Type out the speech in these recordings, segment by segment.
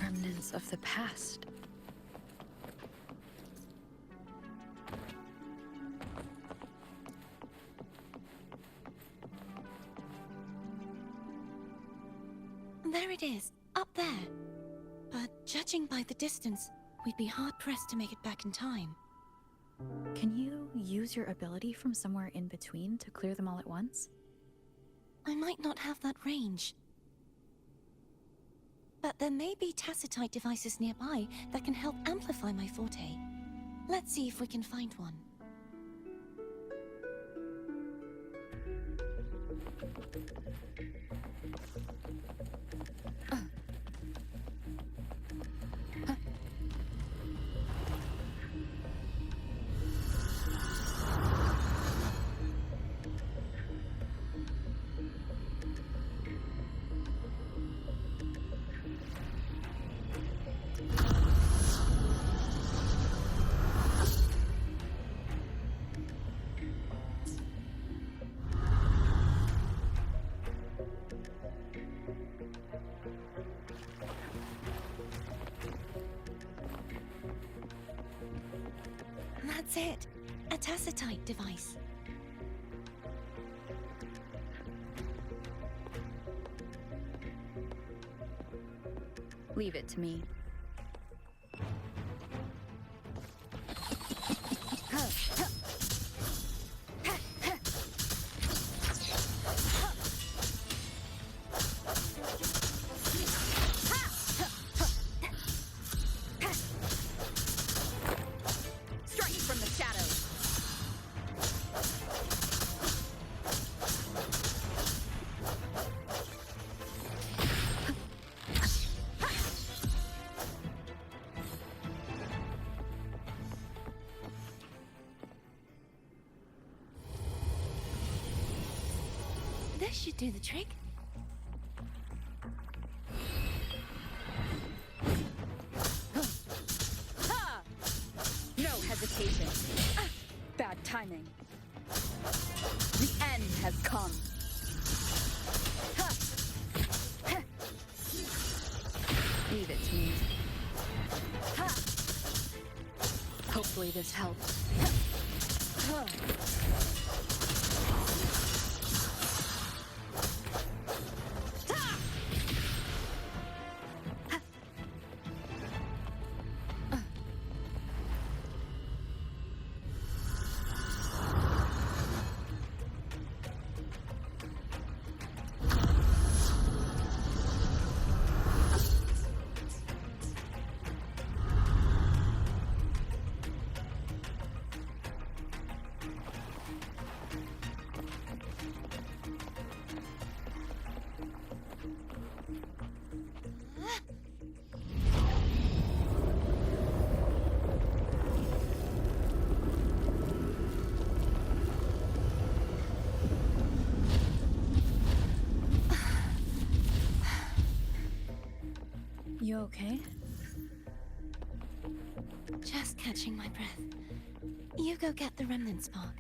Remnants of the past. There it is, up there. But judging by the distance, we'd be hard-pressed to make it back in time. Can you use your ability from somewhere in between to clear them all at once? I might not have that range. But there may be tacitite devices nearby that can help amplify my forte. Let's see if we can find one. That's it. A tacitite device. Leave it to me. This should do the trick. No hesitation. Bad timing. The end has come. Leave it to me. Hopefully this helps. You okay? Just catching my breath. You go get the remnant spark.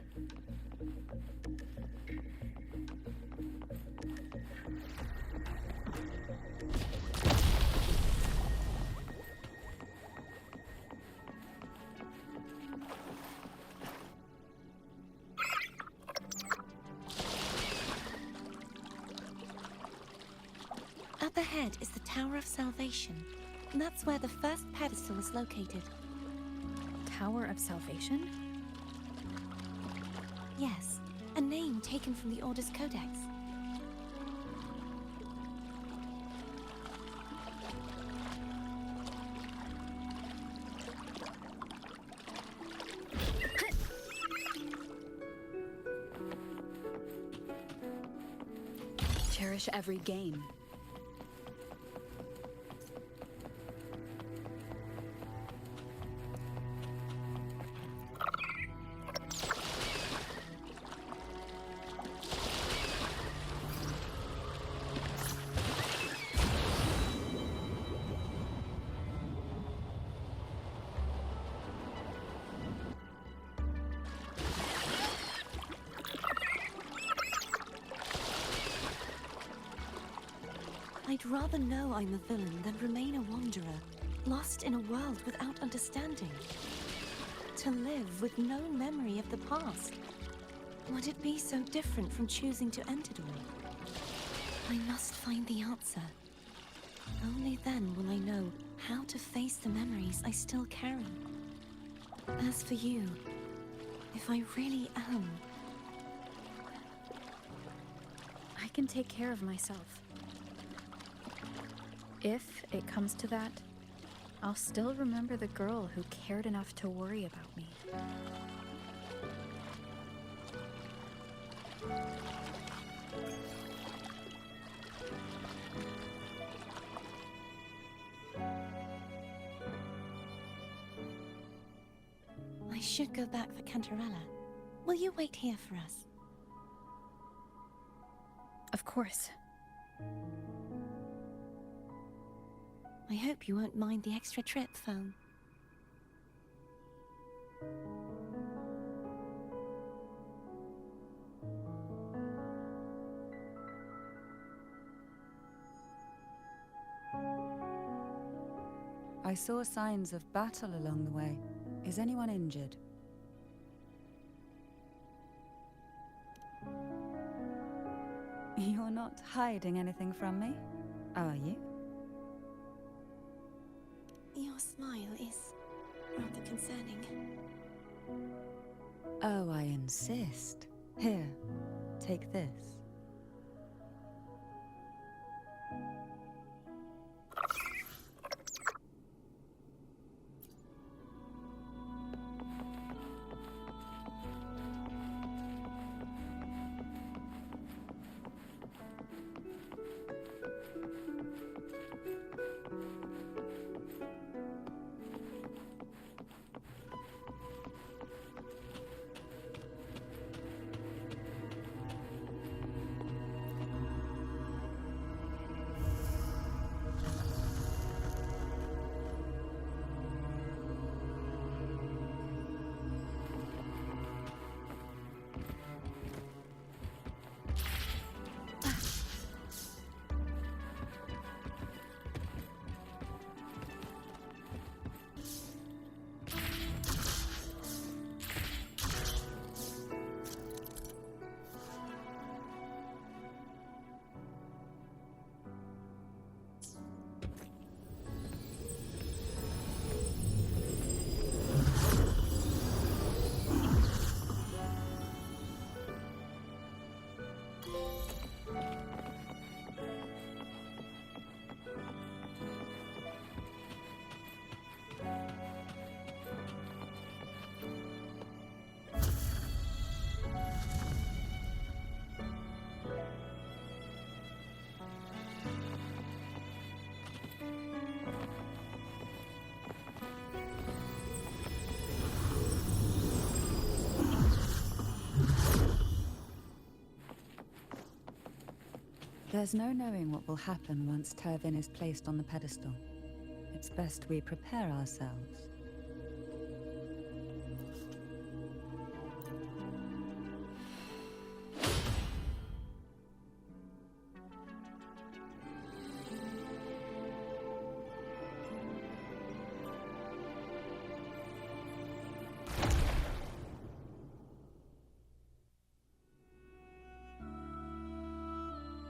Up ahead is the Tower of Salvation. That's where the first pedestal is located. Tower of Salvation? Yes, a name taken from the Order's Codex. Cherish every game. rather know I'm a villain than remain a wanderer, lost in a world without understanding. To live with no memory of the past. Would it be so different from choosing to end it all? I must find the answer. Only then will I know how to face the memories I still carry. As for you, if I really am... I can take care of myself. If it comes to that, I'll still remember the girl who cared enough to worry about me. I should go back for Cantarella. Will you wait here for us? Of course. I hope you won't mind the extra trip, Foam. I saw signs of battle along the way. Is anyone injured? You're not hiding anything from me, are you? Your smile is rather concerning. Oh, I insist. Here, take this. There's no knowing what will happen once Tervin is placed on the pedestal. It's best we prepare ourselves.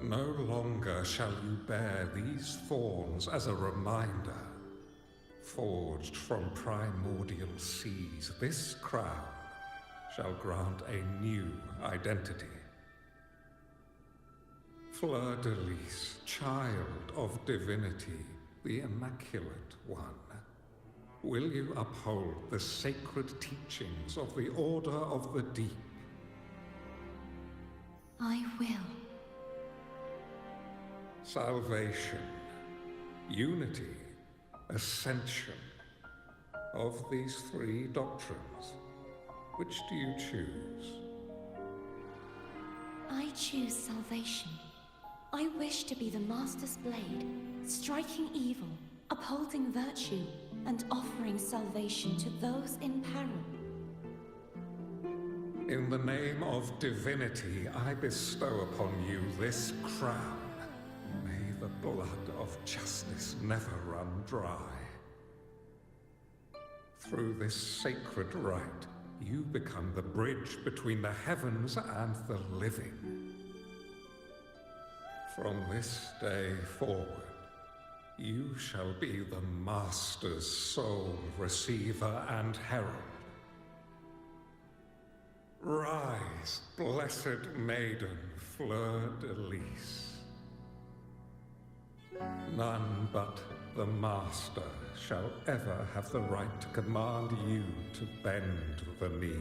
No longer shall you bear these thorns as a reminder. Forged from primordial seas, this crown shall grant a new identity. Fleur-de-Lis, child of divinity, the Immaculate One, will you uphold the sacred teachings of the Order of the Deep? I will. Salvation, unity, ascension. Of these three doctrines, which do you choose? I choose salvation. I wish to be the Master's blade, striking evil, upholding virtue, and offering salvation to those in peril. In the name of divinity, I bestow upon you this crown. May the blood of justice never run dry. Through this sacred rite, you become the bridge between the heavens and the living. From this day forward, you shall be the Master's sole receiver and herald. Rise, blessed maiden, fleur-de-lis. None but the Master shall ever have the right to command you to bend the knee.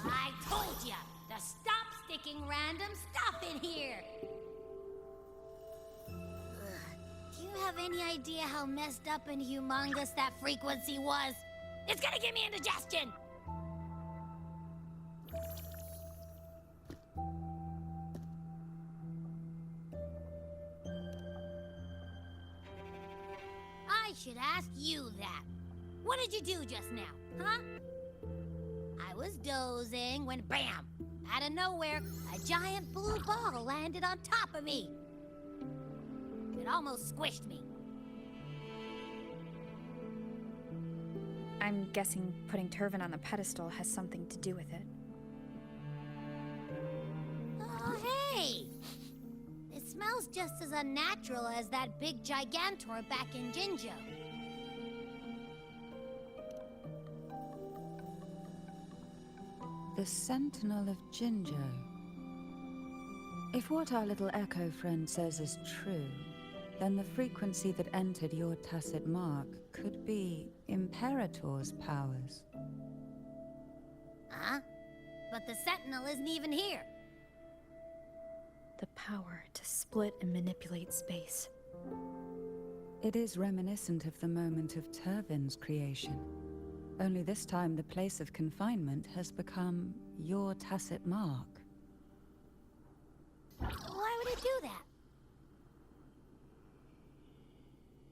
I told ya to stop sticking random stuff in here! Do you have any idea how messed up and humongous that frequency was? It's gonna give me indigestion! I should ask you that. What did you do just now, huh? I was dozing when bam! Out of nowhere, a giant blue ball landed on top of me. It almost squished me. I'm guessing putting Turvin on the pedestal has something to do with it. Oh, hey! It smells just as unnatural as that big gigantor back in Jinjo. The Sentinel of Jinjo. If what our little echo friend says is true, then the frequency that entered your tacit mark could be Imperator's powers. Huh? But the Sentinel isn't even here. The power to split and manipulate space. It is reminiscent of the moment of Turvin's creation. Only this time the place of confinement has become your tacit mark. Why would it do that?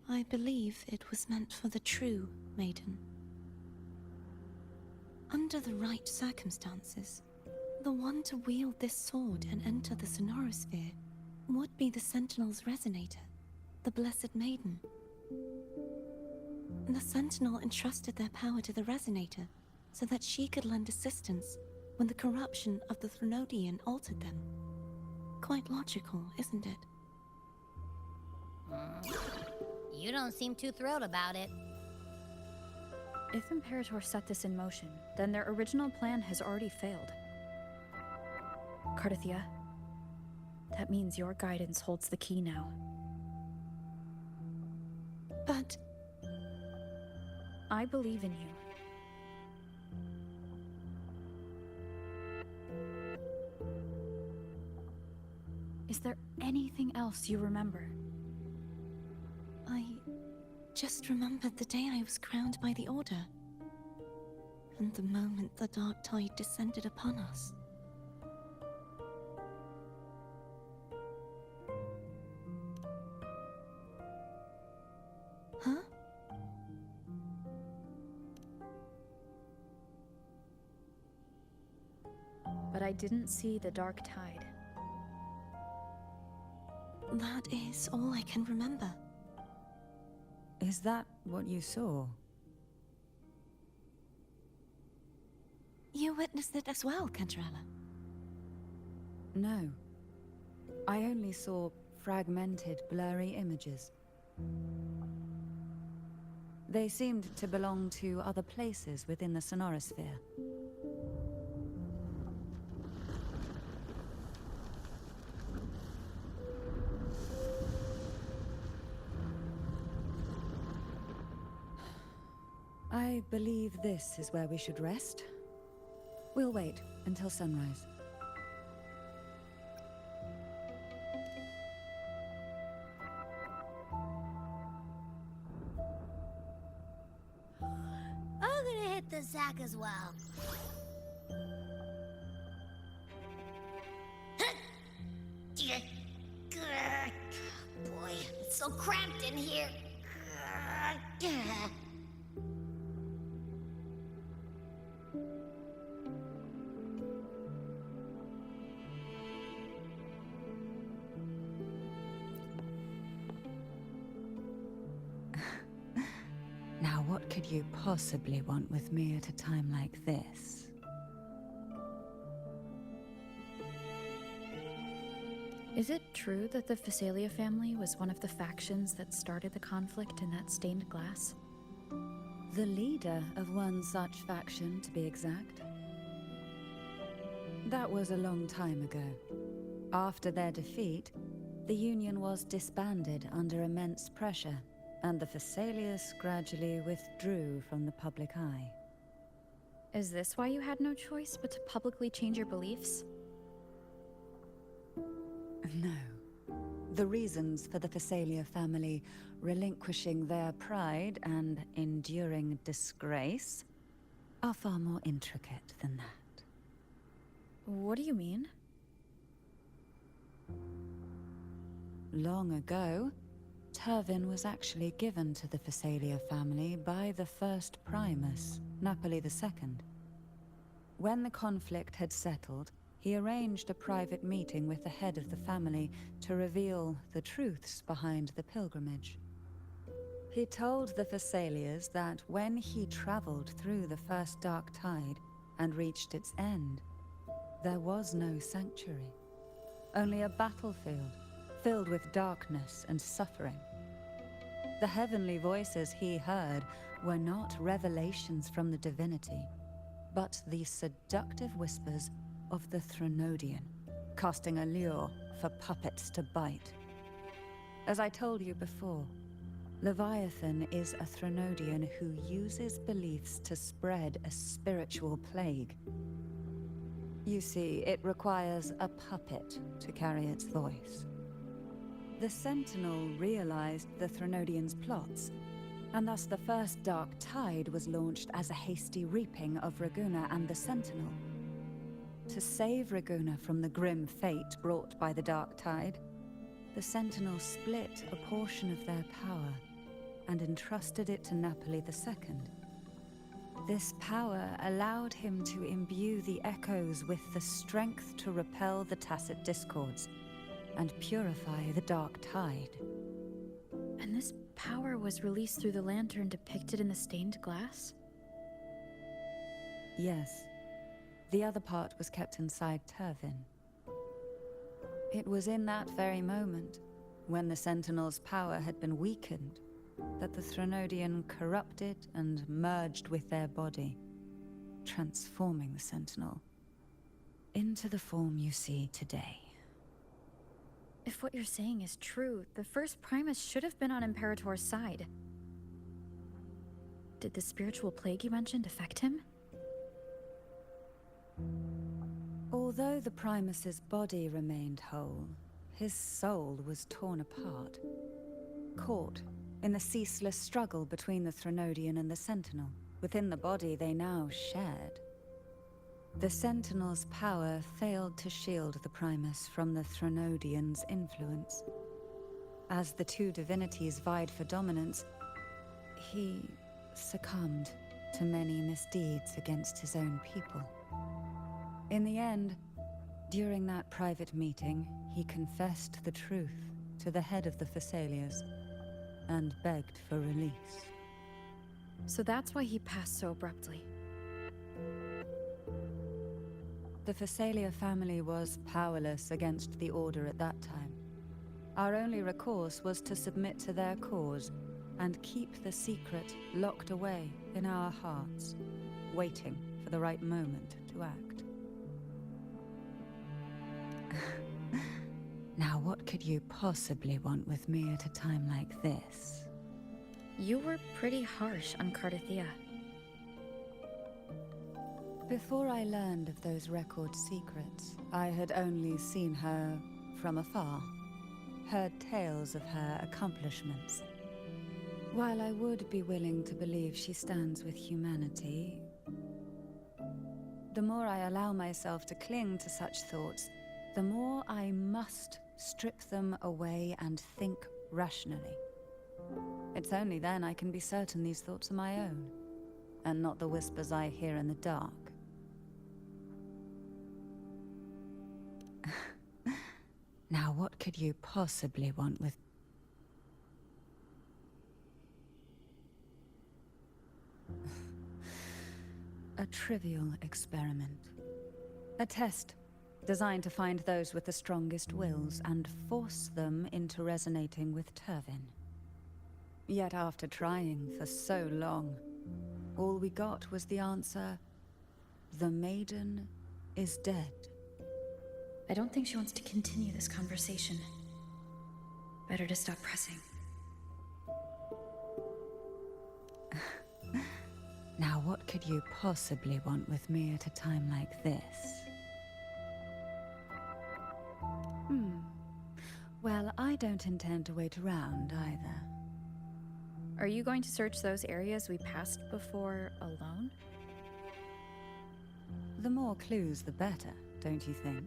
I believe it was meant for the true Maiden. Under the right circumstances, the one to wield this sword and enter the Sonorosphere would be the Sentinel's resonator, the Blessed Maiden. The Sentinel entrusted their power to the Resonator so that she could lend assistance when the corruption of the Threnodian altered them. Quite logical, isn't it? You don't seem too thrilled about it. If Imperator set this in motion, then their original plan has already failed. Cartethyia, that means your guidance holds the key now. But I believe in you. Is there anything else you remember? I just remembered the day I was crowned by the Order. And the moment the dark tide descended upon us. Huh? But I didn't see the dark tide. That is all I can remember. Is that what you saw? You witnessed it as well, Cantarella. No. I only saw fragmented, blurry images. They seemed to belong to other places within the Sonorosphere. I believe this is where we should rest. We'll wait until sunrise. get the sack as well. Boy, it's so cramped in here. Now, what could you possibly want with me at a time like this? Is it true that the Phasalia family was one of the factions that started the conflict in that stained glass? The leader of one such faction, to be exact. That was a long time ago. After their defeat, the Union was disbanded under immense pressure, and the Phasalias gradually withdrew from the public eye. Is this why you had no choice but to publicly change your beliefs? No. The reasons for the Phasalia family relinquishing their pride and enduring disgrace are far more intricate than that. What do you mean? Long ago, Turvin was actually given to the Phasalia family by the first Primus, Napoli II. When the conflict had settled, he arranged a private meeting with the head of the family to reveal the truths behind the pilgrimage. He told the Phasalias that when he traveled through the first dark tide and reached its end, there was no sanctuary, only a battlefield filled with darkness and suffering. The heavenly voices he heard were not revelations from the divinity, but the seductive whispers of the Threnodian, casting a lure for puppets to bite. As I told you before, Leviathan is a Threnodian who uses beliefs to spread a spiritual plague. You see, it requires a puppet to carry its voice. The Sentinel realized the Threnodian's plots, and thus the first Dark Tide was launched as a hasty reaping of Raguna and the Sentinel. To save Raguna from the grim fate brought by the Dark Tide, the Sentinel split a portion of their power and entrusted it to Napoli II. This power allowed him to imbue the echoes with the strength to repel the tacit discords and purify the Dark Tide. And this power was released through the lantern depicted in the stained glass? Yes. The other part was kept inside Turvin. It was in that very moment, when the Sentinel's power had been weakened, that the Threnodian corrupted and merged with their body, transforming the Sentinel into the form you see today. If what you're saying is true, the first Primus should have been on Imperator's side. Did the spiritual plague you mentioned affect him? Although the Primus's body remained whole, his soul was torn apart, caught in the ceaseless struggle between the Threnodian and the Sentinel. Within the body they now shared. The Sentinel's power failed to shield the Primus from the Threnodian's influence. As the two divinities vied for dominance, he succumbed to many misdeeds against his own people. In the end, during that private meeting, he confessed the truth to the head of the Phasalias and begged for release. So that's why he passed so abruptly. The Phasalia family was powerless against the Order at that time. Our only recourse was to submit to their cause and keep the secret locked away in our hearts, waiting for the right moment to act. Now, what could you possibly want with me at a time like this? You were pretty harsh on Cartethyia. Before I learned of those record secrets, I had only seen her from afar, heard tales of her accomplishments. While I would be willing to believe she stands with humanity, The more I allow myself to cling to such thoughts, the more I must strip them away and think rationally. It's only then I can be certain these thoughts are my own, and not the whispers I hear in the dark. Now, what could you possibly want with... A trivial experiment. A test designed to find those with the strongest wills and force them into resonating with Turvin. Yet after trying for so long, all we got was the answer, the Maiden is dead. I don't think she wants to continue this conversation. Better to stop pressing. Now, what could you possibly want with me at a time like this? Well, I don't intend to wait around either. Are you going to search those areas we passed before alone? The more clues, the better, don't you think?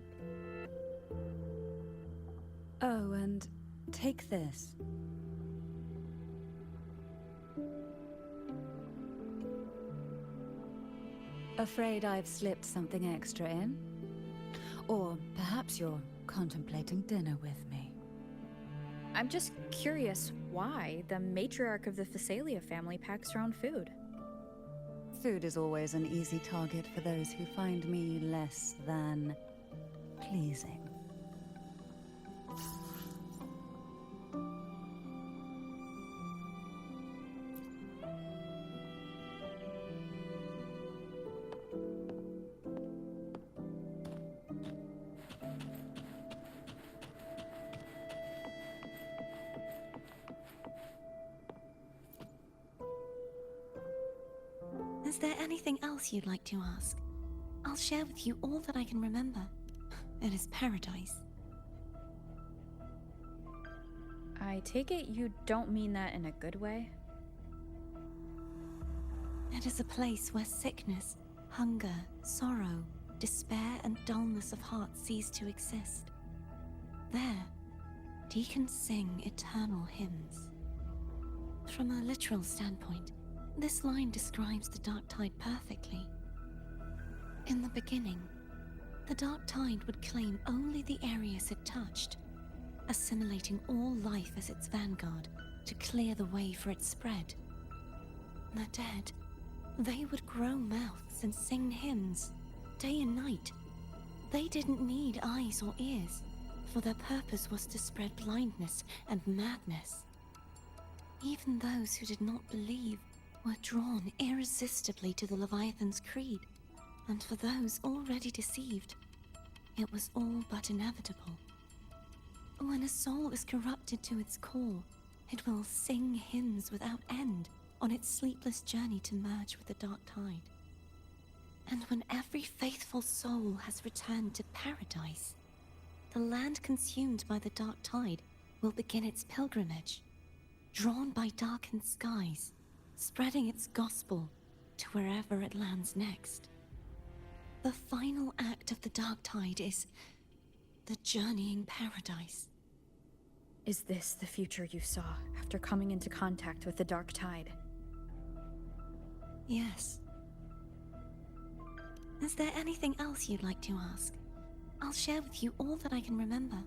Oh, and take this. Afraid I've slipped something extra in? Or perhaps you're contemplating dinner with me. I'm just curious why the matriarch of the Phasalia family packs her own food. Food is always an easy target for those who find me less than pleasing. Is there anything else you'd like to ask? I'll share with you all that I can remember. It is paradise. I take it you don't mean that in a good way? It is a place where sickness, hunger, sorrow, despair, and dullness of heart cease to exist. There, deacons sing eternal hymns. From a literal standpoint, this line describes the Dark Tide perfectly. In the beginning, the Dark Tide would claim only the areas it touched, assimilating all life as its vanguard to clear the way for its spread. The dead, they would grow mouths and sing hymns, day and night. They didn't need eyes or ears, for their purpose was to spread blindness and madness. Even those who did not believe were drawn irresistibly to the Leviathan's creed, and for those already deceived, it was all but inevitable. When a soul is corrupted to its core, it will sing hymns without end on its sleepless journey to merge with the Dark Tide. And when every faithful soul has returned to paradise, the land consumed by the Dark Tide will begin its pilgrimage, drawn by darkened skies, spreading its gospel to wherever it lands next. The final act of the Dark Tide is the journeying paradise. Is this the future you saw after coming into contact with the Dark Tide? Yes. Is there anything else you'd like to ask? I'll share with you all that I can remember.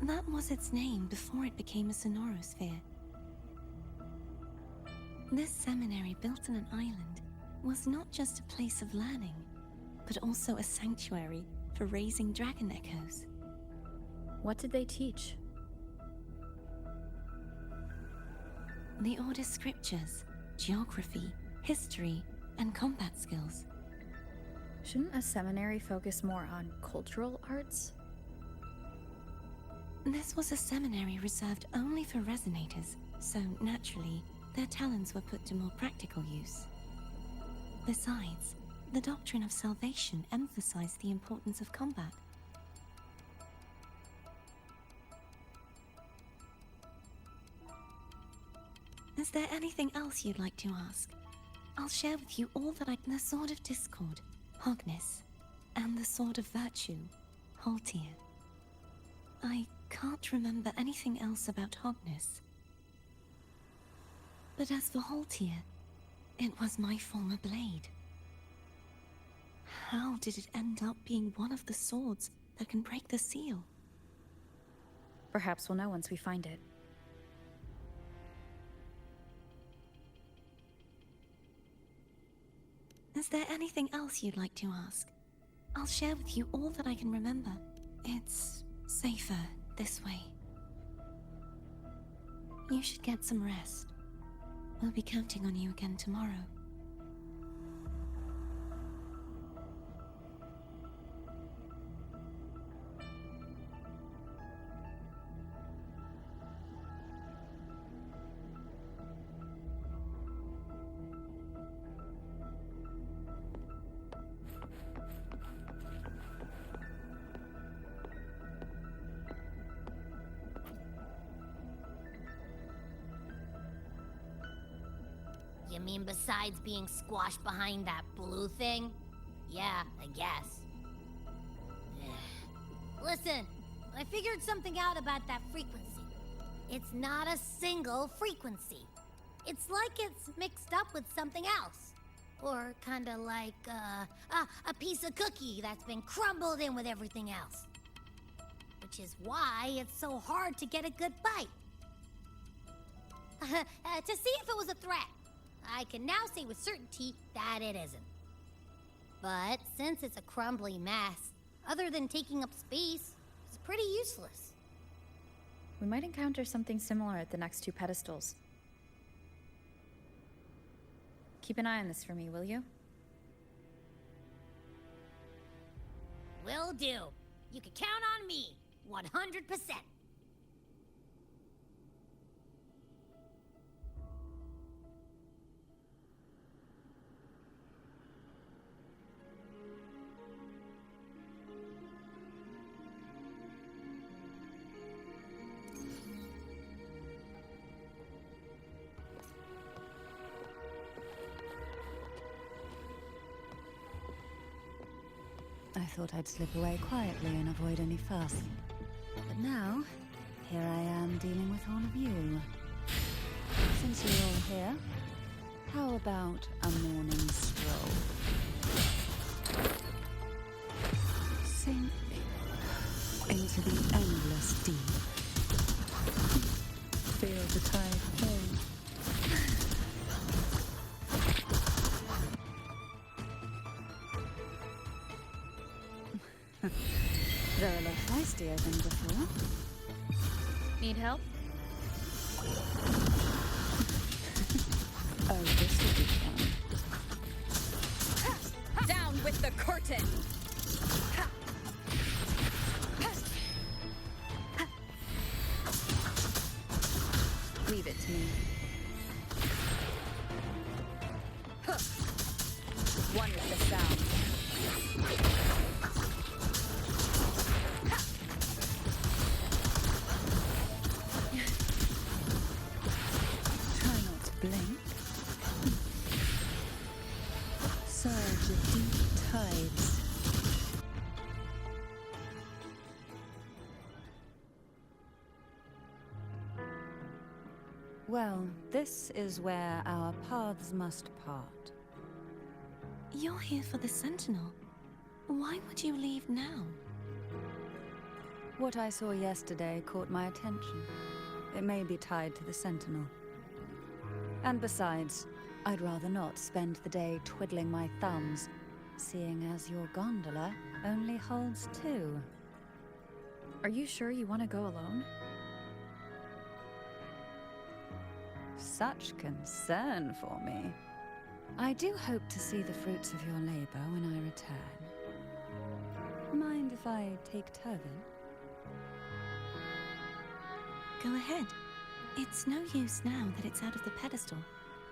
That was its name before it became a sonorosphere. This seminary, built on an island, was not just a place of learning, but also a sanctuary for raising dragon echoes. What did they teach? The Order's scriptures, geography, history, and combat skills. Shouldn't a seminary focus more on cultural arts? This was a seminary reserved only for resonators, so naturally, their talents were put to more practical use. Besides, the doctrine of salvation emphasized the importance of combat. Is there anything else you'd like to ask? I'll share with you all that I... The Sword of Discord, Hogness, and the Sword of Virtue, Haltir. I can't remember anything else about Hognis. But as for Haltir, it was my former blade. How did it end up being one of the swords that can break the seal? Perhaps we'll know once we find it. Is there anything else you'd like to ask? I'll share with you all that I can remember. It's safer this way. You should get some rest. We'll be counting on you again tomorrow. You mean besides being squashed behind that blue thing? Yeah, I guess. Listen, I figured something out about that frequency. It's not a single frequency. It's like it's mixed up with something else. Or kinda like, a piece of cookie that's been crumbled in with everything else. Which is why it's so hard to get a good bite. To see if it was a threat. I can now say with certainty that it isn't. But since it's a crumbly mess, other than taking up space, it's pretty useless. We might encounter something similar at the next two pedestals. Keep an eye on this for me, will you? Will do. You can count on me, 100%. I thought I'd slip away quietly and avoid any fuss. But now, here I am dealing with all of you. Since you're all here, how about a morning stroll? Sink into the endless deep. Feel the tide flow. They're a lot feistier than before. Need help? Oh, this will be fun. Down with the curtain! Leave it to me. One with the sound. Blink. Surge of deep tides. Well, this is where our paths must part. You're here for the Sentinel. Why would you leave now? What I saw yesterday caught my attention. It may be tied to the Sentinel. And besides, I'd rather not spend the day twiddling my thumbs, seeing as your gondola only holds two. Are you sure you want to go alone? Such concern for me. I do hope to see the fruits of your labor when I return. Mind if I take Turvin? Go ahead. It's no use now that it's out of the pedestal.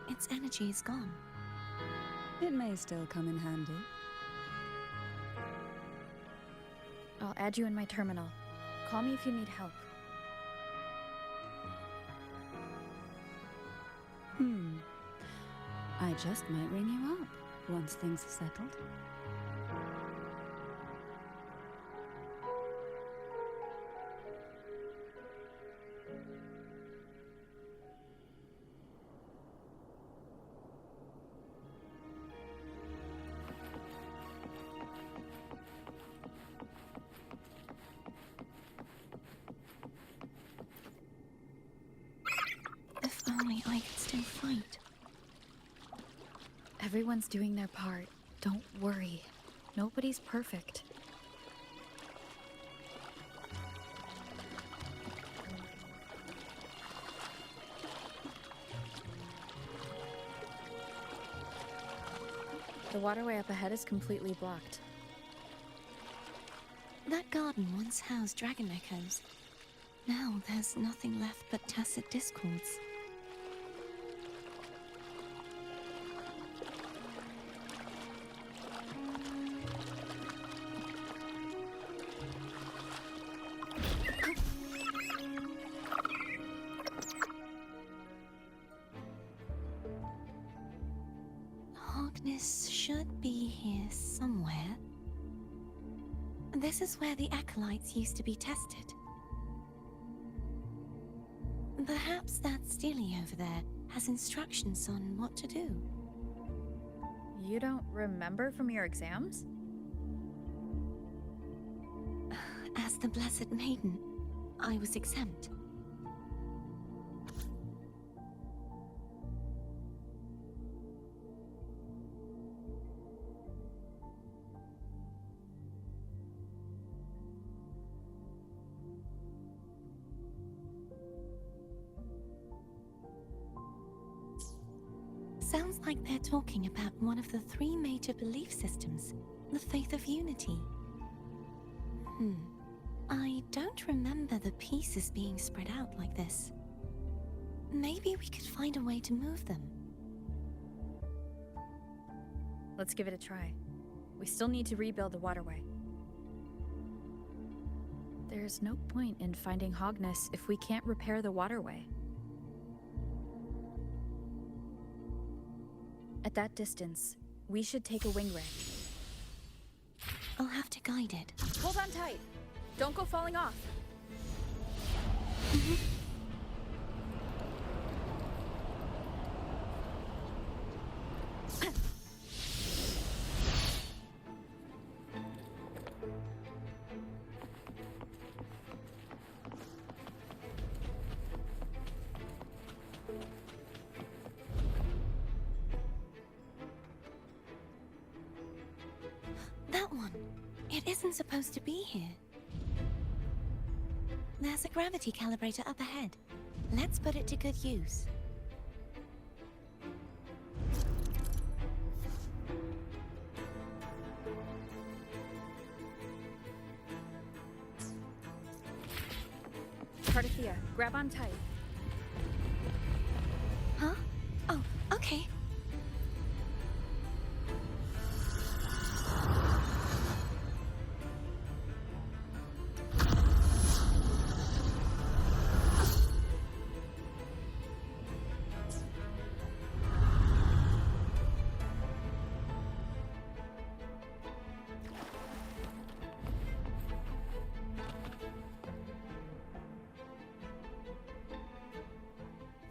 Its energy is gone. It may still come in handy. I'll add you in my terminal. Call me if you need help. I just might ring you up once things are settled. Everyone's doing their part. Don't worry. Nobody's perfect. The waterway up ahead is completely blocked. That garden once housed dragon echoes. Now there's nothing left but tacit discords. Hogness should be here somewhere. This is where the acolytes used to be tested. Perhaps that Steely over there has instructions on what to do. You don't remember from your exams? As the Blessed Maiden, I was exempt. Sounds like they're talking about one of the three major belief systems, the faith of unity. I don't remember the pieces being spread out like this. Maybe we could find a way to move them. Let's give it a try. We still need to rebuild the waterway. There's no point in finding Hogness if we can't repair the waterway. At that distance, we should take a wing ray. I'll have to guide it. Hold on tight. Don't go falling off. That one. It isn't supposed to be here. There's a gravity calibrator up ahead. Let's put it to good use. Cartethyia, grab on tight. Huh? Oh, okay.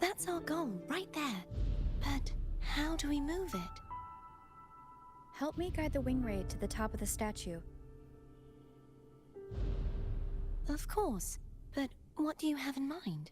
That's our goal, right there. But how do we move it? Help me guide the wing ray to the top of the statue. Of course. But what do you have in mind?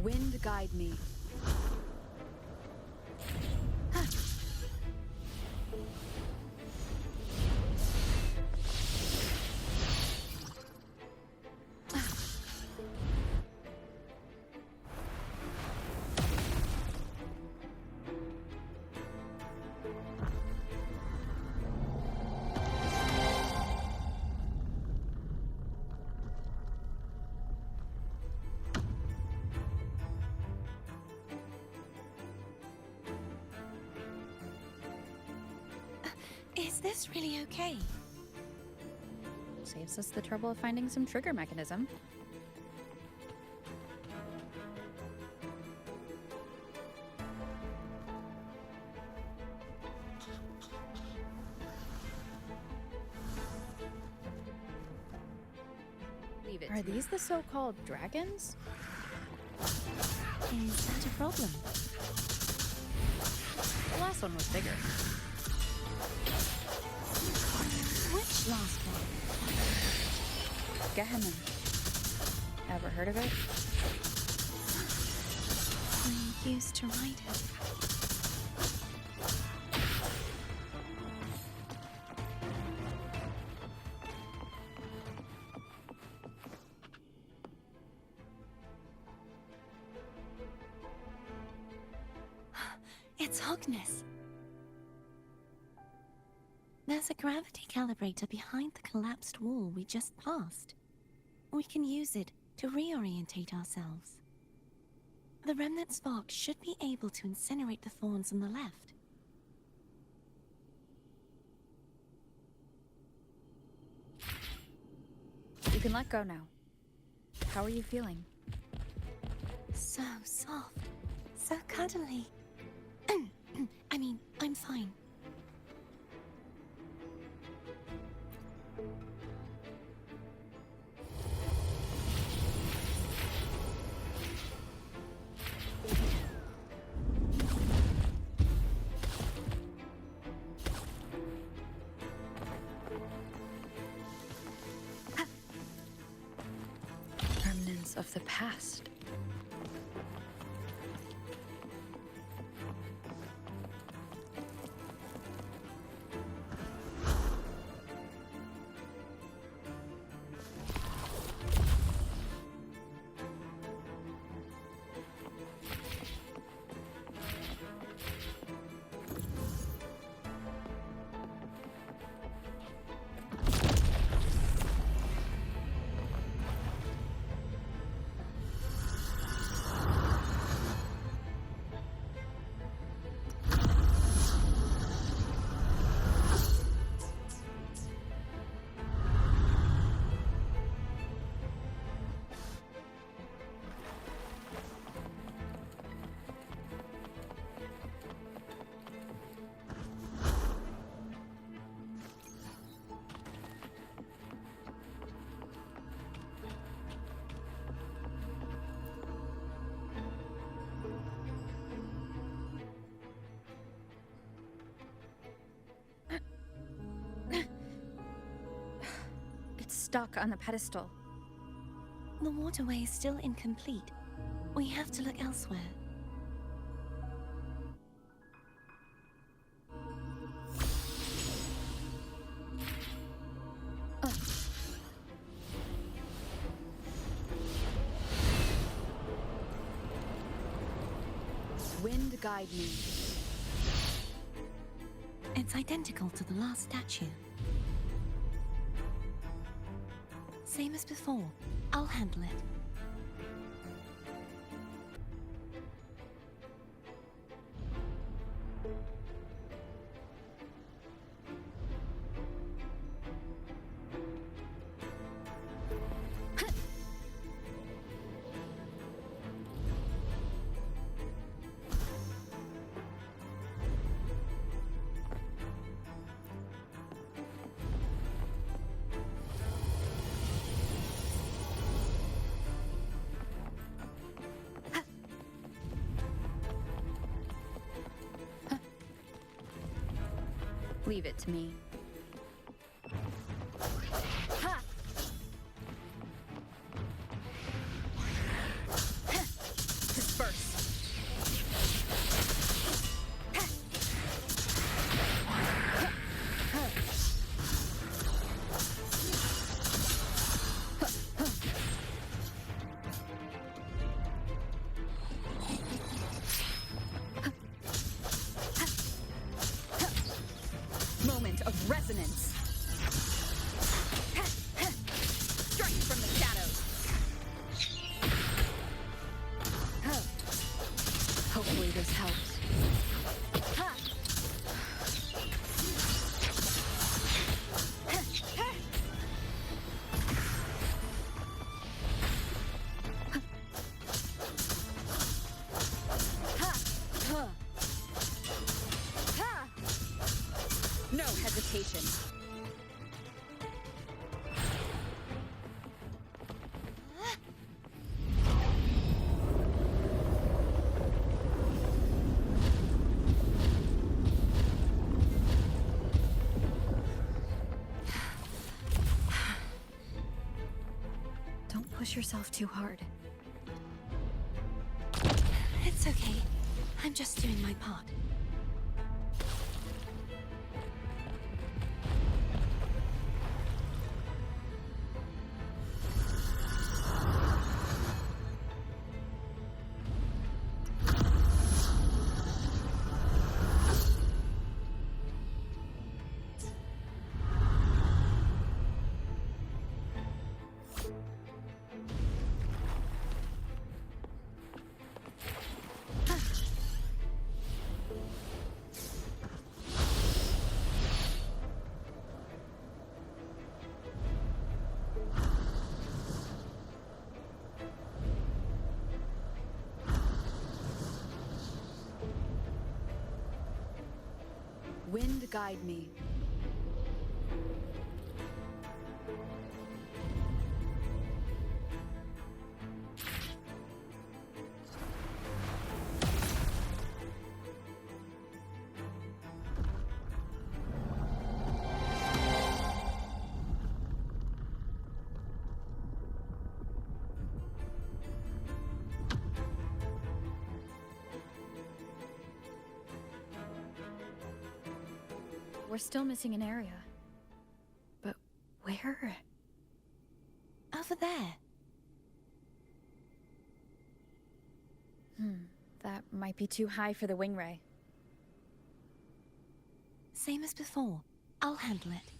Wind guide me. Is this really okay? Saves us the trouble of finding some trigger mechanism. Leave it. Are these the so-called dragons? Is that a problem? The last one was bigger. Which last one? Gehenna. Ever heard of it? I used to ride it. It's Hogness. There's a gravity calibrator behind the collapsed wall we just passed. We can use it to reorientate ourselves. The remnant spark should be able to incinerate the thorns on the left. You can let go now. How are you feeling? So soft. So cuddly. I mean, I'm fine. Remnants of the past. Stuck on the pedestal. The waterway is still incomplete. We have to look elsewhere. Wind guide me. It's identical to the last statue. Same as before. I'll handle it. Leave it to me. Ha! Disperse. Moment of resonance. Strike from the shadows. Hopefully this helps. No hesitation. Don't push yourself too hard. It's okay. I'm just doing my part. Wind guide me. We're still missing an area. But where? Over there. That might be too high for the wing ray. Same as before. I'll handle it.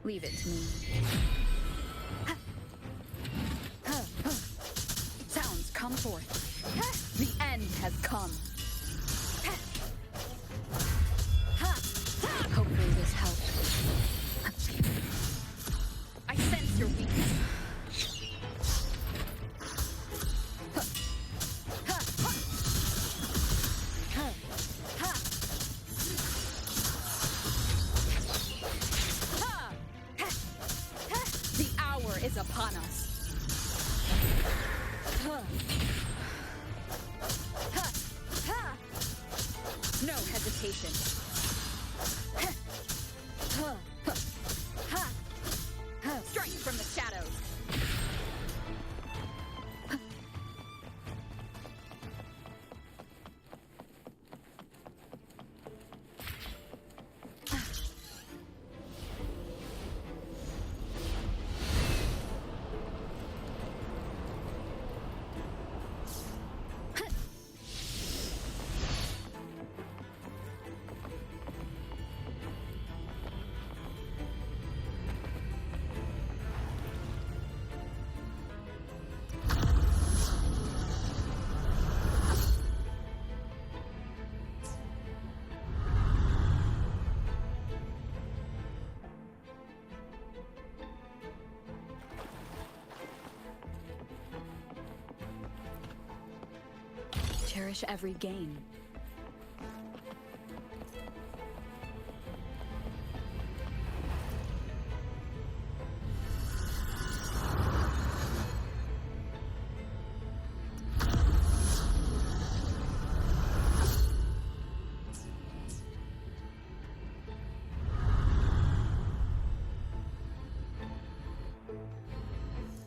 Leave it to me. Sounds come forth. The end has come. Hopefully this helps. I sense your weakness. Is upon us. No hesitation. Strike from the shadows. Cherish every gain.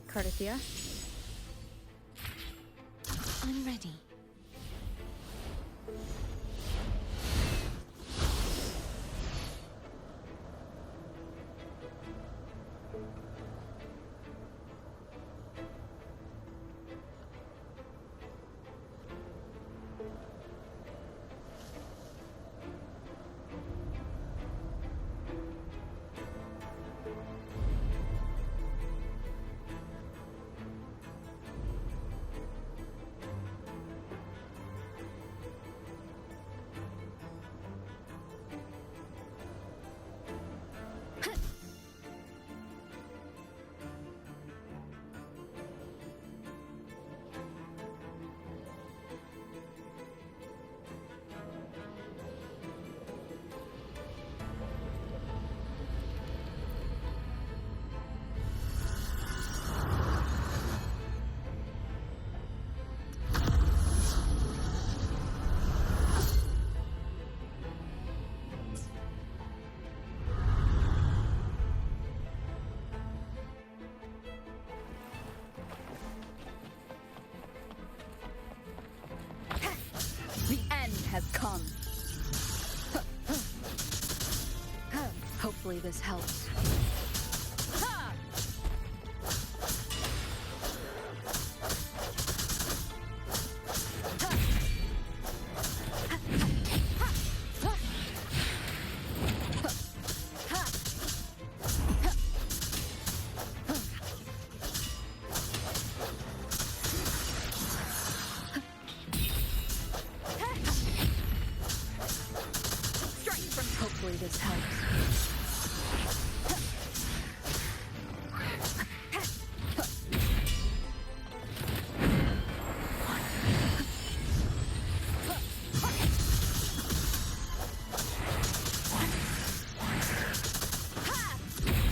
Cartethyia? I'm ready. has come. Hopefully this helps. Hopefully this helps.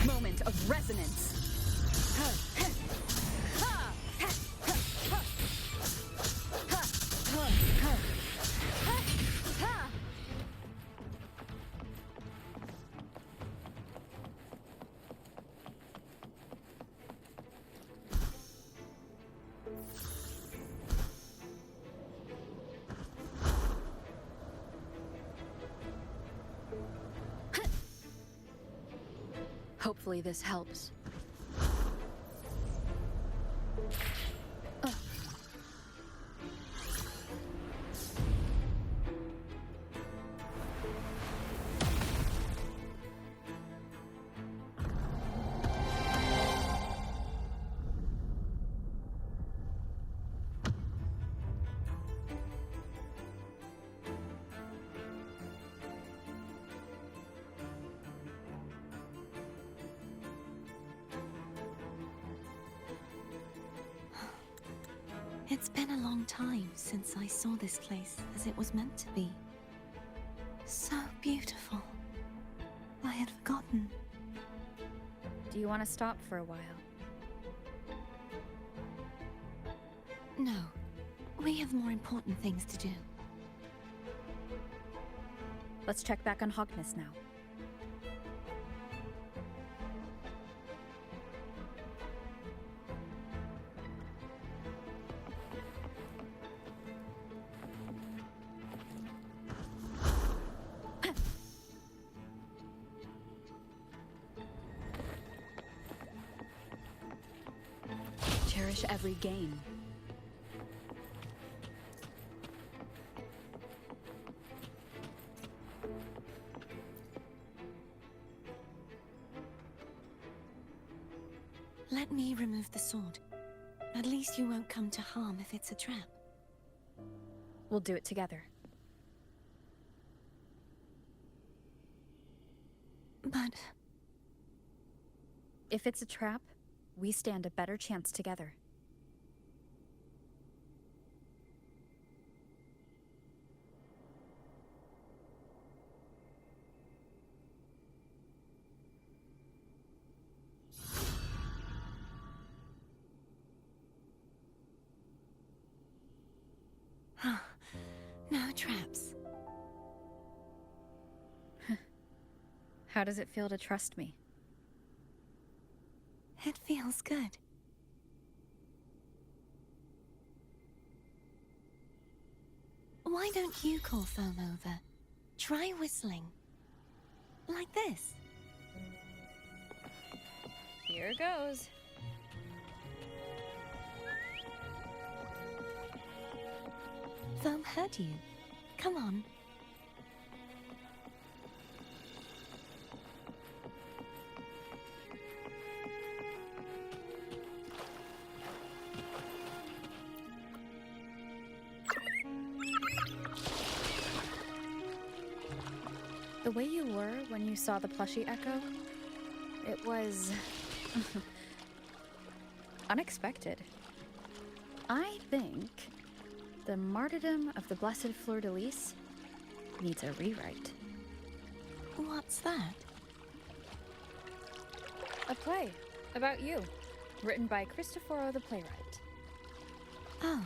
Moment of resonance. Hopefully this helps. It's been a long time since I saw this place as it was meant to be. So beautiful. I had forgotten. Do you want to stop for a while? No. We have more important things to do. Let's check back on Hogness now. Cherish every gain. Let me remove the sword. At least you won't come to harm if it's a trap. We'll do it together. But... if it's a trap, we stand a better chance together. No traps. How does it feel to trust me? It feels good. Why don't you call Foam over? Try whistling. Like this. Here goes. Foam heard you. Come on. The way you were when you saw the plushie echo, it was unexpected. I think the martyrdom of the Blessed Fleur-de-Lis needs a rewrite. What's that? A play about you, written by Cristoforo the playwright. Oh,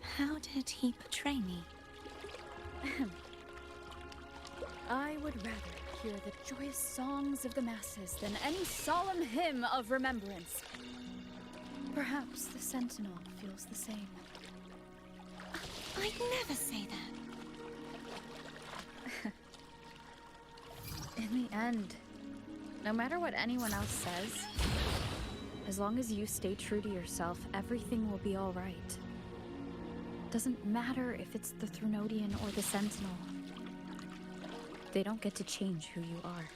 how did he portray me? I would rather hear the joyous songs of the masses than any solemn hymn of remembrance. Perhaps the Sentinel feels the same. I'd never say that. In the end, no matter what anyone else says, as long as you stay true to yourself, everything will be all right. Doesn't matter if it's the Threnodian or the Sentinel. They don't get to change who you are.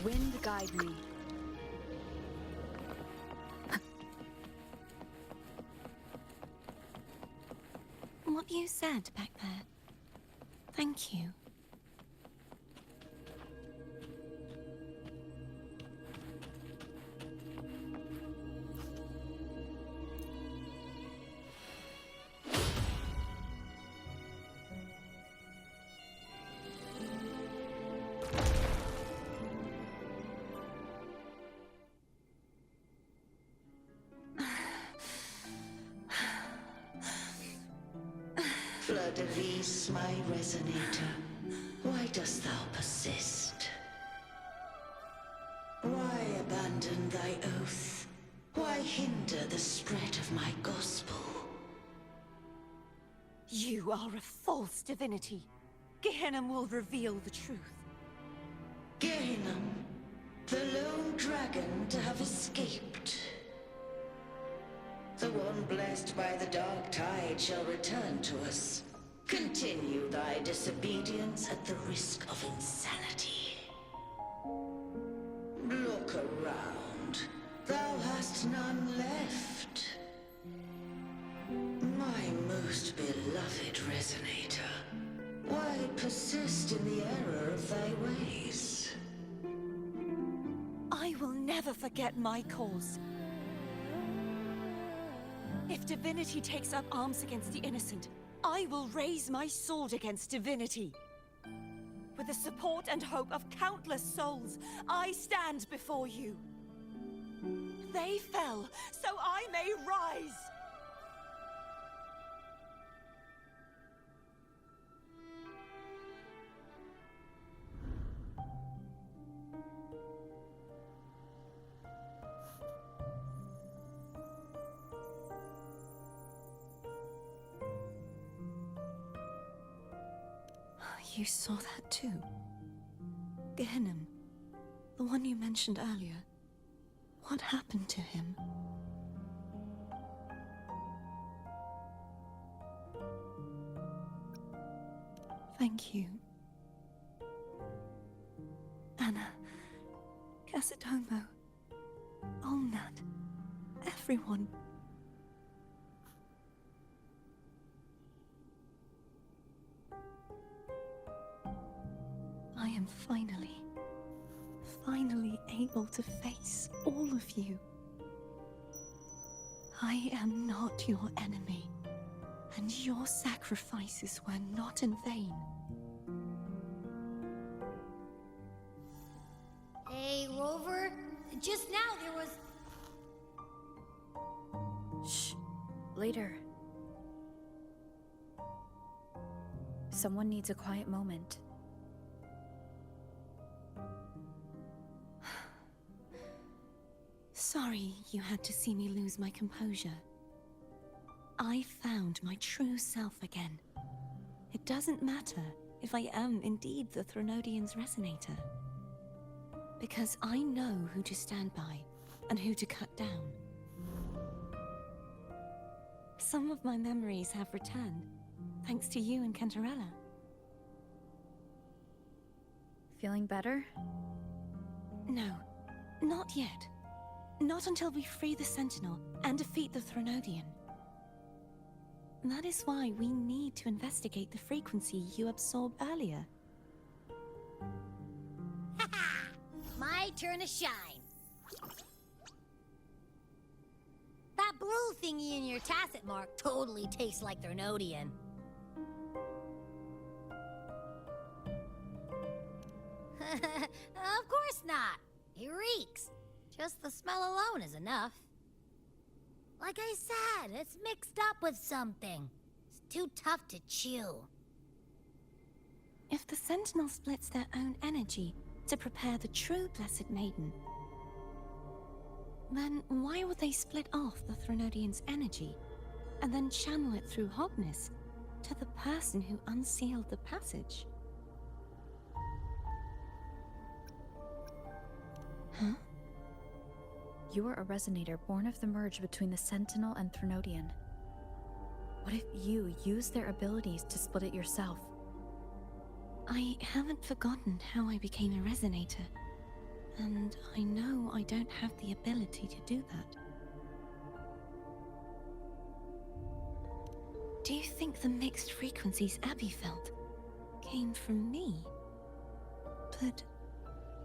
Wind guide me. What you said back there. Thank you. Fleur-de-Lis, my resonator, why dost thou persist? Why abandon thy oath? Why hinder the spread of my gospel? You are a false divinity. Gehenna will reveal the truth. Gehenna, the lone dragon to have escaped. The one blessed by the dark tide shall return to us. Continue thy disobedience at the risk of insanity. Look around. Thou hast none left. My most beloved resonator, why persist in the error of thy ways? I will never forget my cause. If divinity takes up arms against the innocent, I will raise my sword against divinity. With the support and hope of countless souls, I stand before you. They fell, so I may rise! You saw that too? Gehenna, the one you mentioned earlier. What happened to him? Thank you. Anna, Casitomo, Olnat, everyone. I am finally able to face all of you. I am not your enemy, and your sacrifices were not in vain. Hey, Rover, just now there was... Shh. Later. Someone needs a quiet moment. Sorry you had to see me lose my composure. I found my true self again. It doesn't matter if I am indeed the Threnodian's resonator. Because I know who to stand by and who to cut down. Some of my memories have returned, thanks to you and Cantarella. Feeling better? No, not yet. Not until we free the Sentinel and defeat the Threnodian. That is why we need to investigate the frequency you absorbed earlier. my turn to shine. That blue thingy in your tacit mark totally tastes like Threnodian. Of course not. It reeks. Just the smell alone is enough. Like I said, it's mixed up with something. It's too tough to chew. If the Sentinel splits their own energy to prepare the true Blessed Maiden, then why would they split off the Threnodian's energy and then channel it through Hognis to the person who unsealed the passage? Huh? You are a resonator born of the merge between the Sentinel and Threnodian. What if you use their abilities to split it yourself? I haven't forgotten how I became a resonator, and I know I don't have the ability to do that. Do you think the mixed frequencies Abby felt came from me? But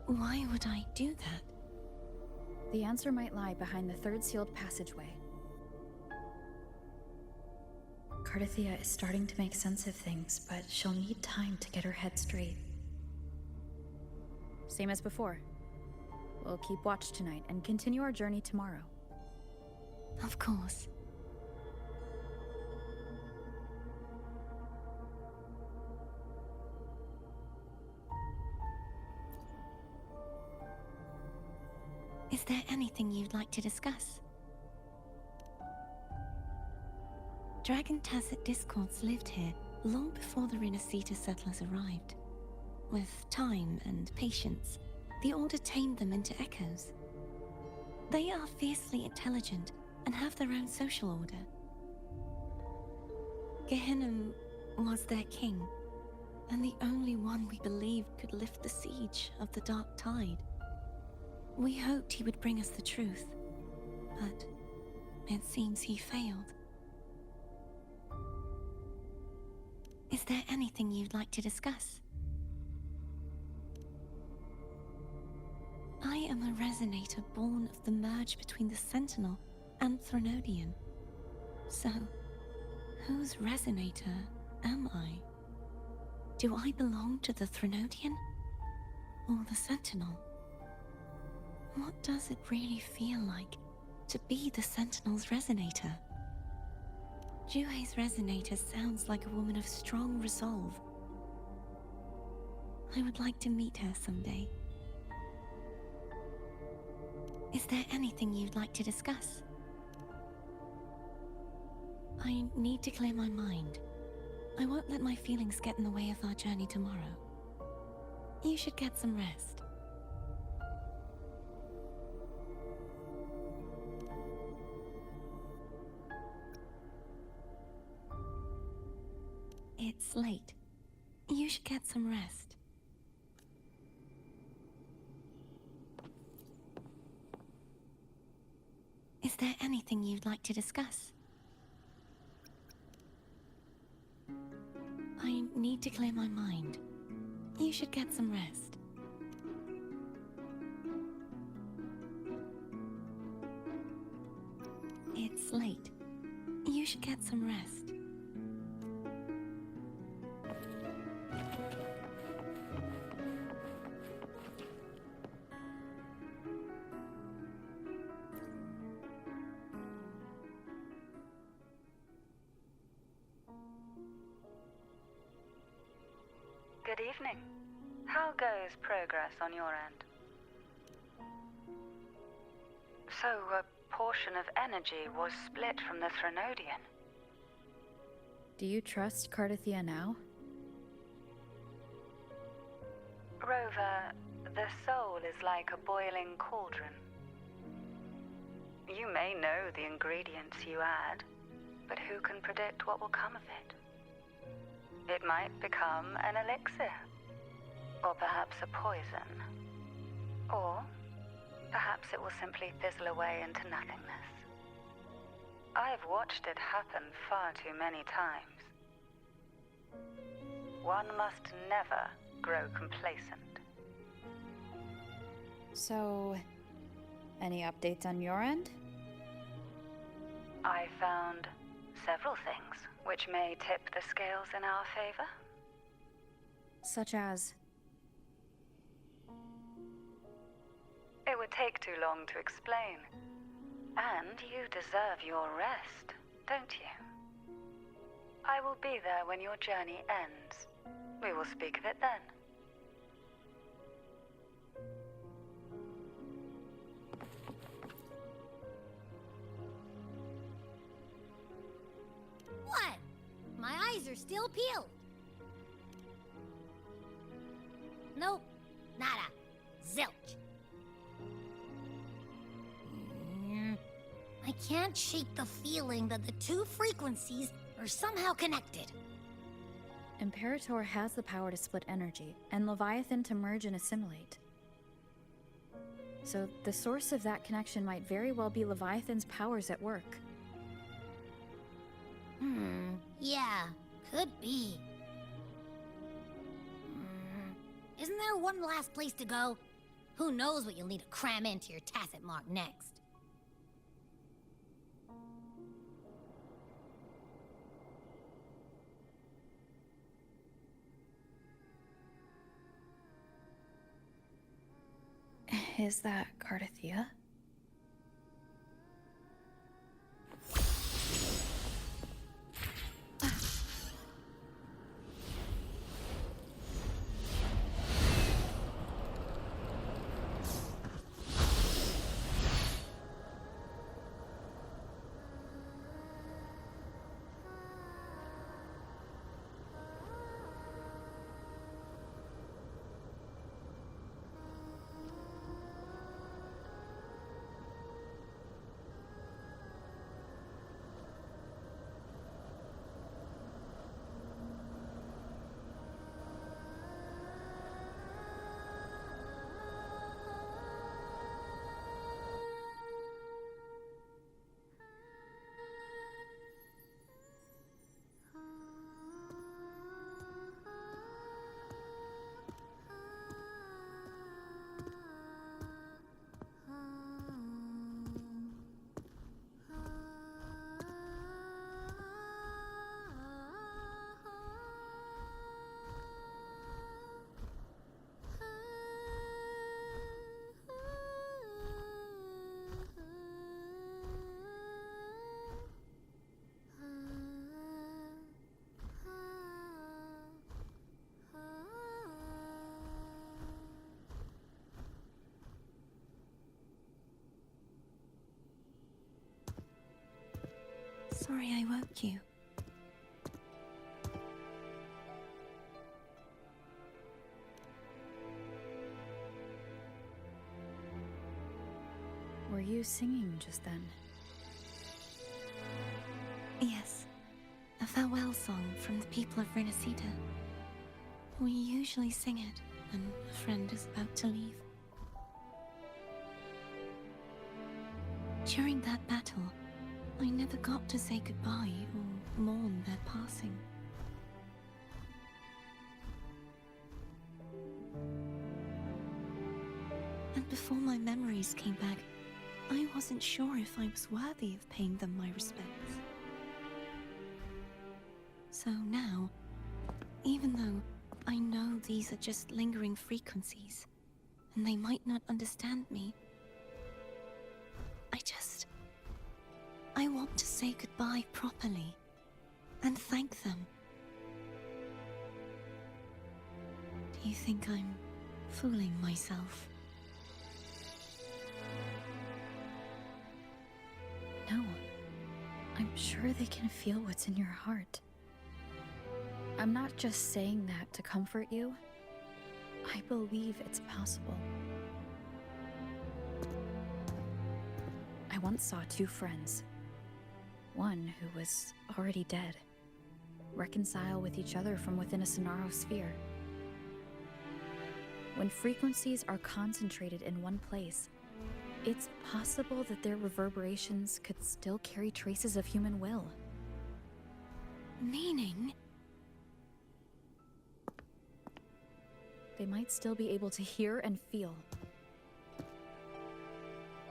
why would I do that? The answer might lie behind the third sealed passageway. Cartethyia is starting to make sense of things, but she'll need time to get her head straight. Same as before. We'll keep watch tonight and continue our journey tomorrow. Of course. Is there anything you'd like to discuss? Dragon Tacit discords lived here long before the Renacita settlers arrived. With time and patience, the Order tamed them into echoes. They are fiercely intelligent and have their own social order. Gehinnom was their king, and the only one we believed could lift the siege of the Dark Tide. We hoped he would bring us the truth, but it seems he failed. Is there anything you'd like to discuss? I am a resonator born of the merge between the Sentinel and Threnodian. So, whose resonator am I? Do I belong to the Threnodian or the Sentinel? What does it really feel like to be the Sentinel's resonator? Juhe's resonator sounds like a woman of strong resolve. I would like to meet her someday. Is there anything you'd like to discuss? I need to clear my mind. I won't let my feelings get in the way of our journey tomorrow. You should get some rest. It's late. You should get some rest. Is there anything you'd like to discuss? I need to clear my mind. You should get some rest. It's late. You should get some rest. Good evening. How goes progress on your end? So, a portion of energy was split from the Threnodian. Do you trust Cartethyia now? Rover, the soul is like a boiling cauldron. You may know the ingredients you add, but who can predict what will come of it? It might become an elixir, or perhaps a poison, or perhaps it will simply fizzle away into nothingness. I've watched it happen far too many times. One must never grow complacent. So, any updates on your end? I found several things which may tip the scales in our favor. Such as? It would take too long to explain. And you deserve your rest, don't you? I will be there when your journey ends. We will speak of it then. What? My eyes are still peeled. Nope. Nada. Zilch. I can't shake the feeling that the two frequencies are somehow connected. Imperator has the power to split energy, and Leviathan to merge and assimilate. So the source of that connection might very well be Leviathan's powers at work. Yeah, could be. Isn't there one last place to go? Who knows what you'll need to cram into your tacit mark next? Is that Cartethyia? Sorry I woke you. Were you singing just then? Yes. A farewell song from the people of Renacita. We usually sing it when a friend is about to leave. During that battle, I never got to say goodbye or mourn their passing. And before my memories came back, I wasn't sure if I was worthy of paying them my respects. So now, even though I know these are just lingering frequencies, and they might not understand me, I want to say goodbye properly, and thank them. Do you think I'm fooling myself? No. I'm sure they can feel what's in your heart. I'm not just saying that to comfort you. I believe it's possible. I once saw two friends. One who was already dead, reconcile with each other from within a Sonaro sphere. When frequencies are concentrated in one place, it's possible that their reverberations could still carry traces of human will. Meaning? They might still be able to hear and feel.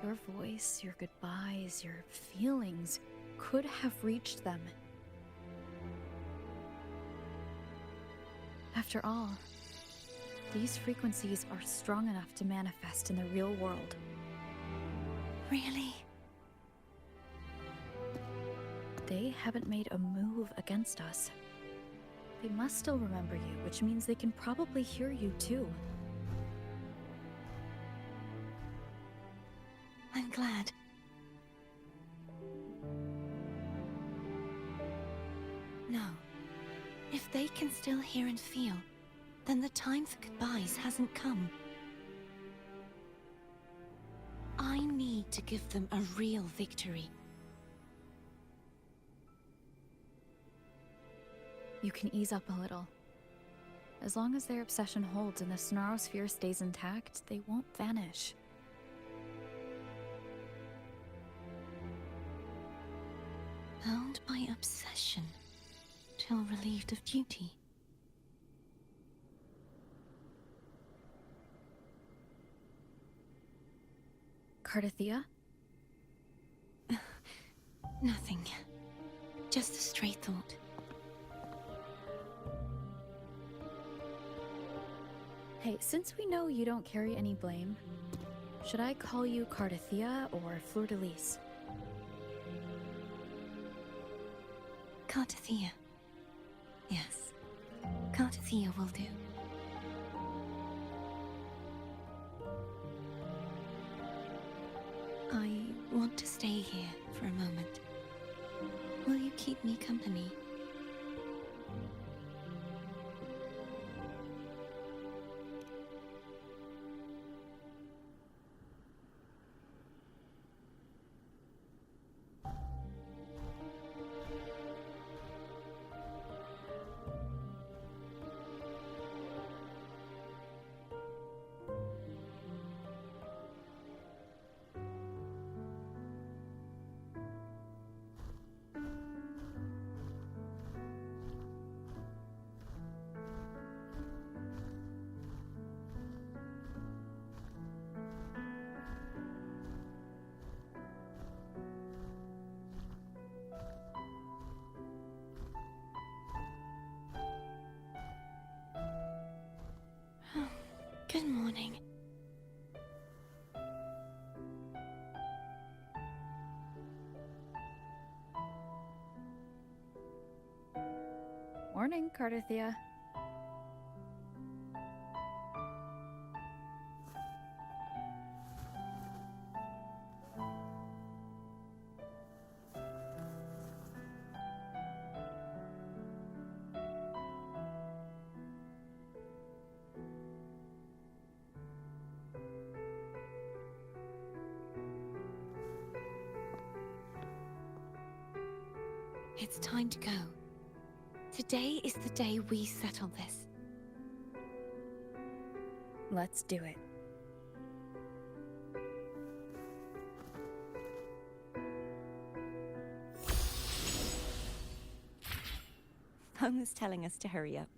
Your voice, your goodbyes, your feelings could have reached them. After all, these frequencies are strong enough to manifest in the real world. Really? They haven't made a move against us. They must still remember you, which means they can probably hear you too. I'm glad. No. If they can still hear and feel, then the time for goodbyes hasn't come. I need to give them a real victory. You can ease up a little. As long as their obsession holds and the Snarrosphere stays intact, they won't vanish. Bound by obsession, till relieved of duty. Cartethyia? Nothing. Just a stray thought. Hey, since we know you don't carry any blame, should I call you Cartethyia or Fleur-de-Lis? Cartethyia. Yes. Cartethyia will do. I want to stay here for a moment. Will you keep me company? Good morning. Morning, Cartethyia. It's time to go. Today is the day we settle this. Let's do it. Home is telling us to hurry up.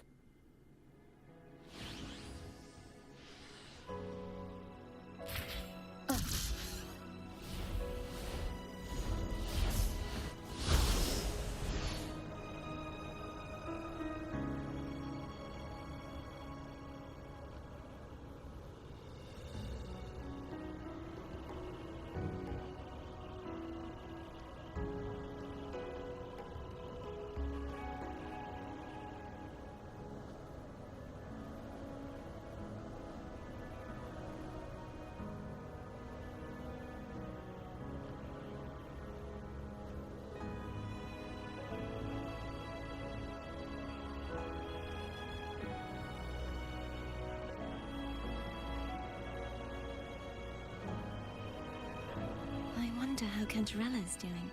I wonder how Cantarella's doing.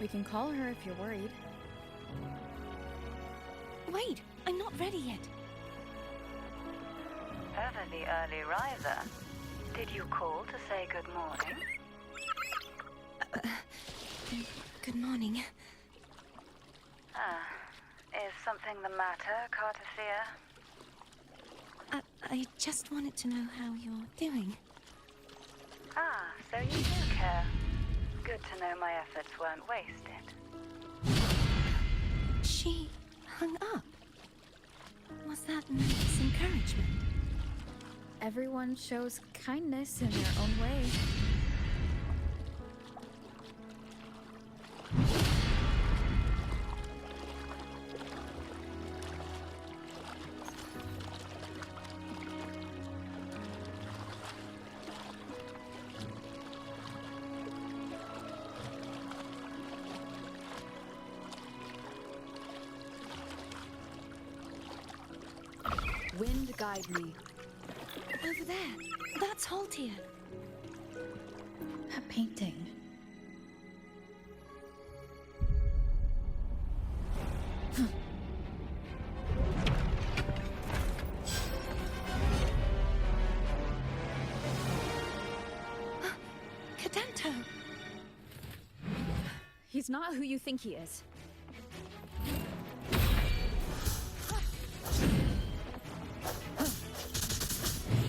We can call her if you're worried. Wait, I'm not ready yet. Ever the early riser. Did you call to say good morning? Good morning. Is something the matter, Cartethyia? I just wanted to know how you're doing. Ah, so you do care. Good to know my efforts weren't wasted. She hung up. Was that Maid's encouragement? Everyone shows kindness in their own way. Wind guide me. Over there. That's Haltia. A painting. Cadento! He's not who you think he is.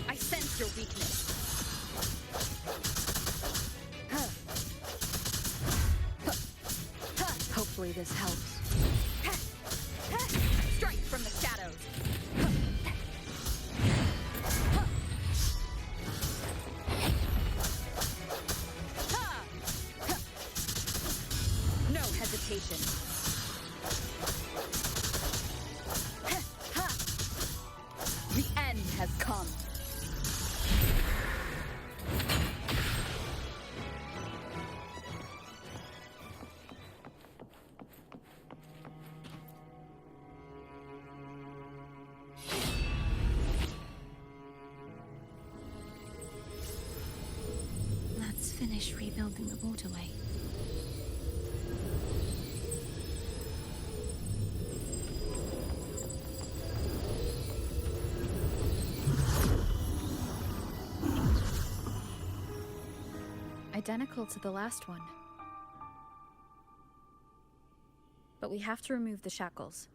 I sense your weakness. Hopefully this helps. Strike from the shadows. No hesitation. The end has come. Let's finish rebuilding the waterway. Identical to the last one. But we have to remove the shackles.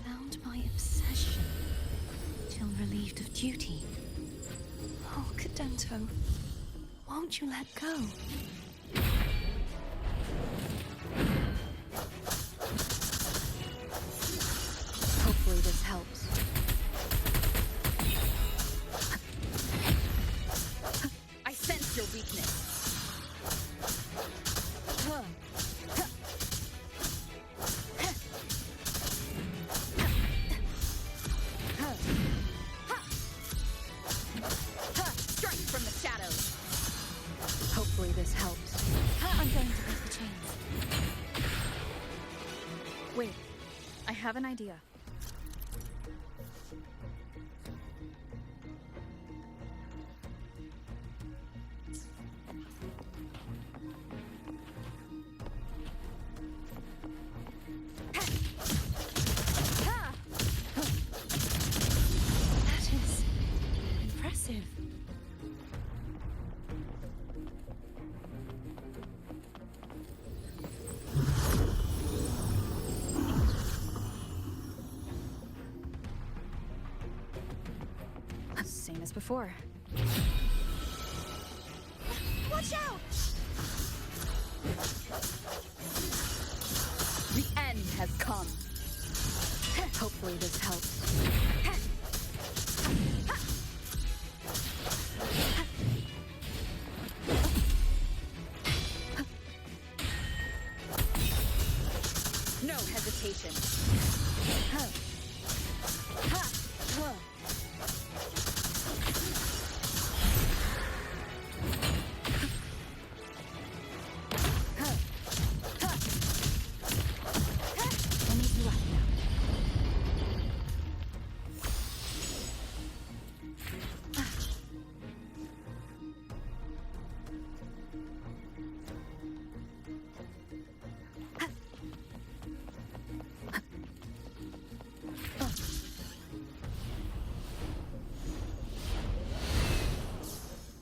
Bound by obsession, till relieved of duty. Oh, Cadento, won't you let go? Hopefully this helps. I sense your weakness. Strike from the shadows. Hopefully this helps. I'm going to break the chains. Wait, I have an idea. That is impressive. Same as before. Watch out! The end has come. Hopefully this helps. No hesitation.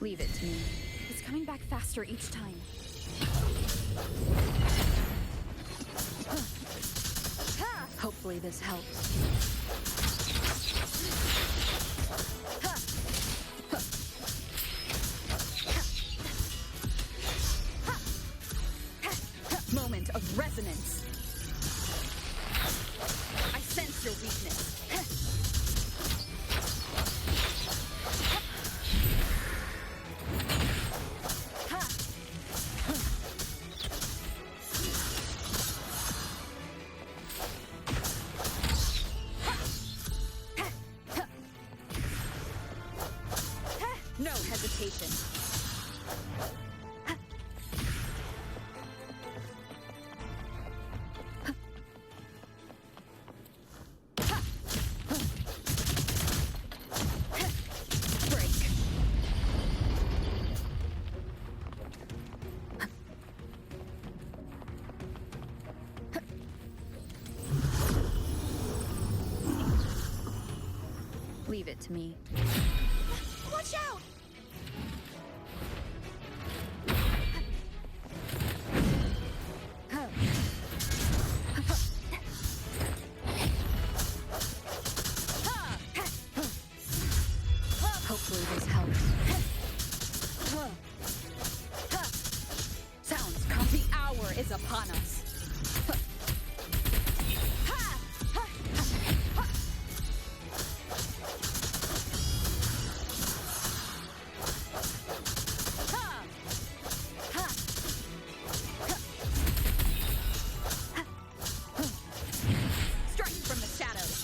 Leave it to me. It's coming back faster each time. Hopefully this helps. Moment of resonance. I sense your weakness. No hesitation. Leave it to me. Watch out! Hopefully this helps. Sounds come. The hour is upon us. Strike from the shadows.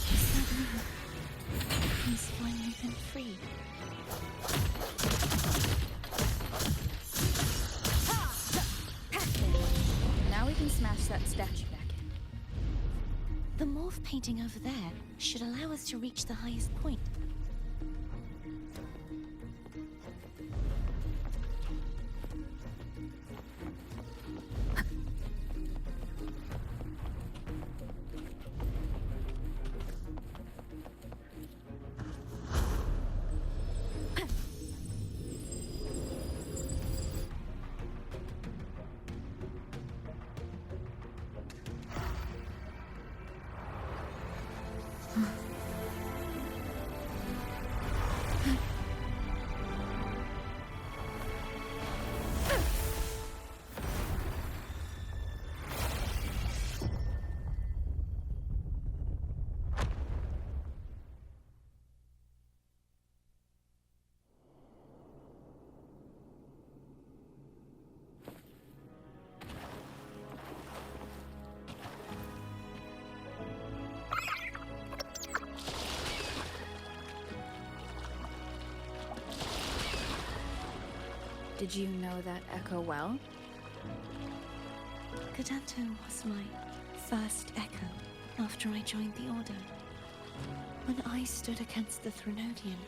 He's finally been freed. Now we can smash that statue back in. The morph painting over there should allow us to reach the highest point. Did you know that echo well? Cartethyia was my first echo after I joined the Order. When I stood against the Threnodian,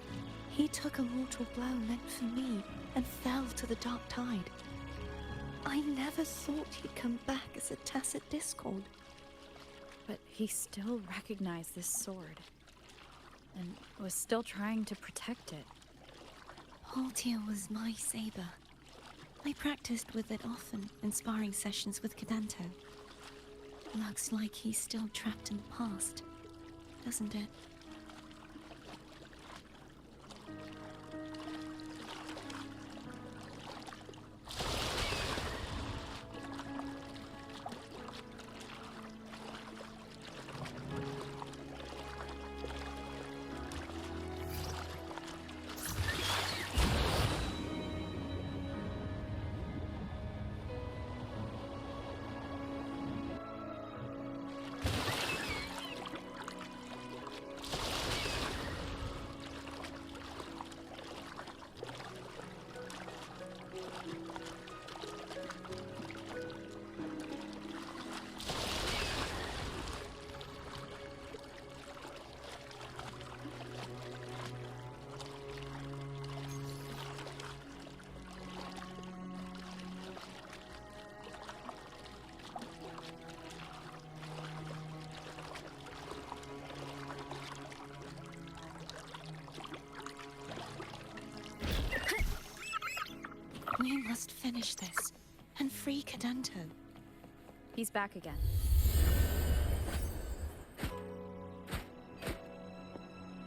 he took a mortal blow meant for me and fell to the dark tide. I never thought he'd come back as a tacit discord. But he still recognized this sword. And was still trying to protect it. Haltia was my saber. I practiced with it often in sparring sessions with Cadanto. Looks like he's still trapped in the past, doesn't it? must finish this and free Cadento. He's back again.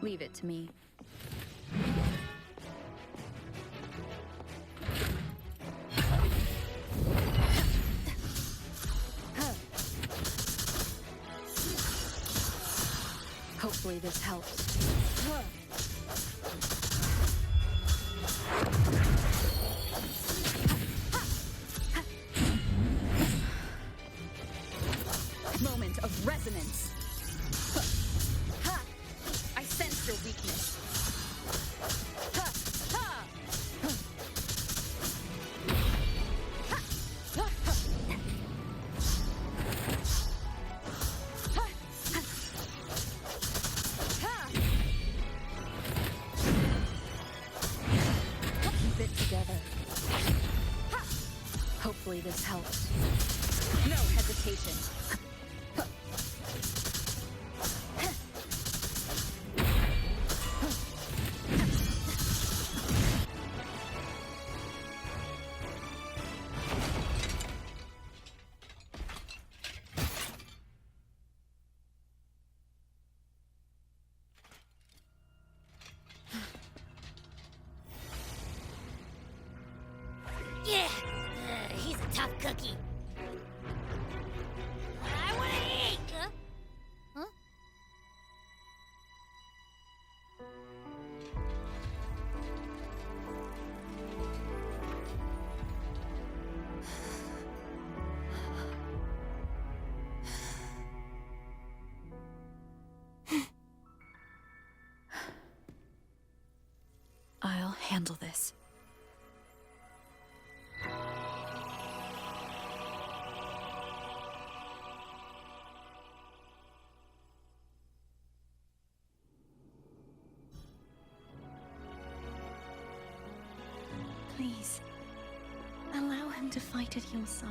Leave it to me. Hopefully this helps. Moment of resonance. I sense your weakness. Keep it together. Hopefully this helps. No hesitation. Yeah, he's a tough cookie. I want to eat. Huh? I'll handle this. Please, allow him to fight at your side.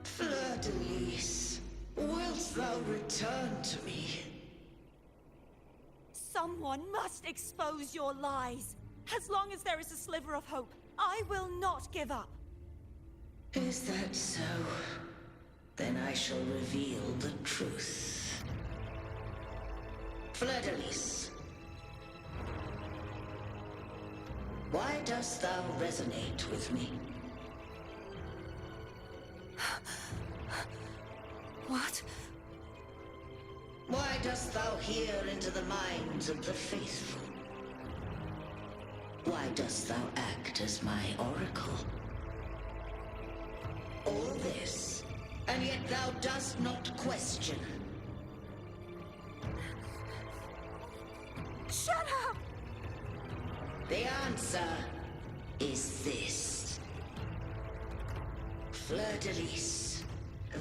Fleur-de-Lis, wilt thou return to me? Someone must expose your lies. As long as there is a sliver of hope, I will not give up. Is that so? Then I shall reveal the truth. Fleur-de-Lis, why dost thou resonate with me? What? Why dost thou hear into the minds of the faithful? Why dost thou act as my oracle? All this, and yet thou dost not question. Shut up! The answer is this. Fleur-de-Lis,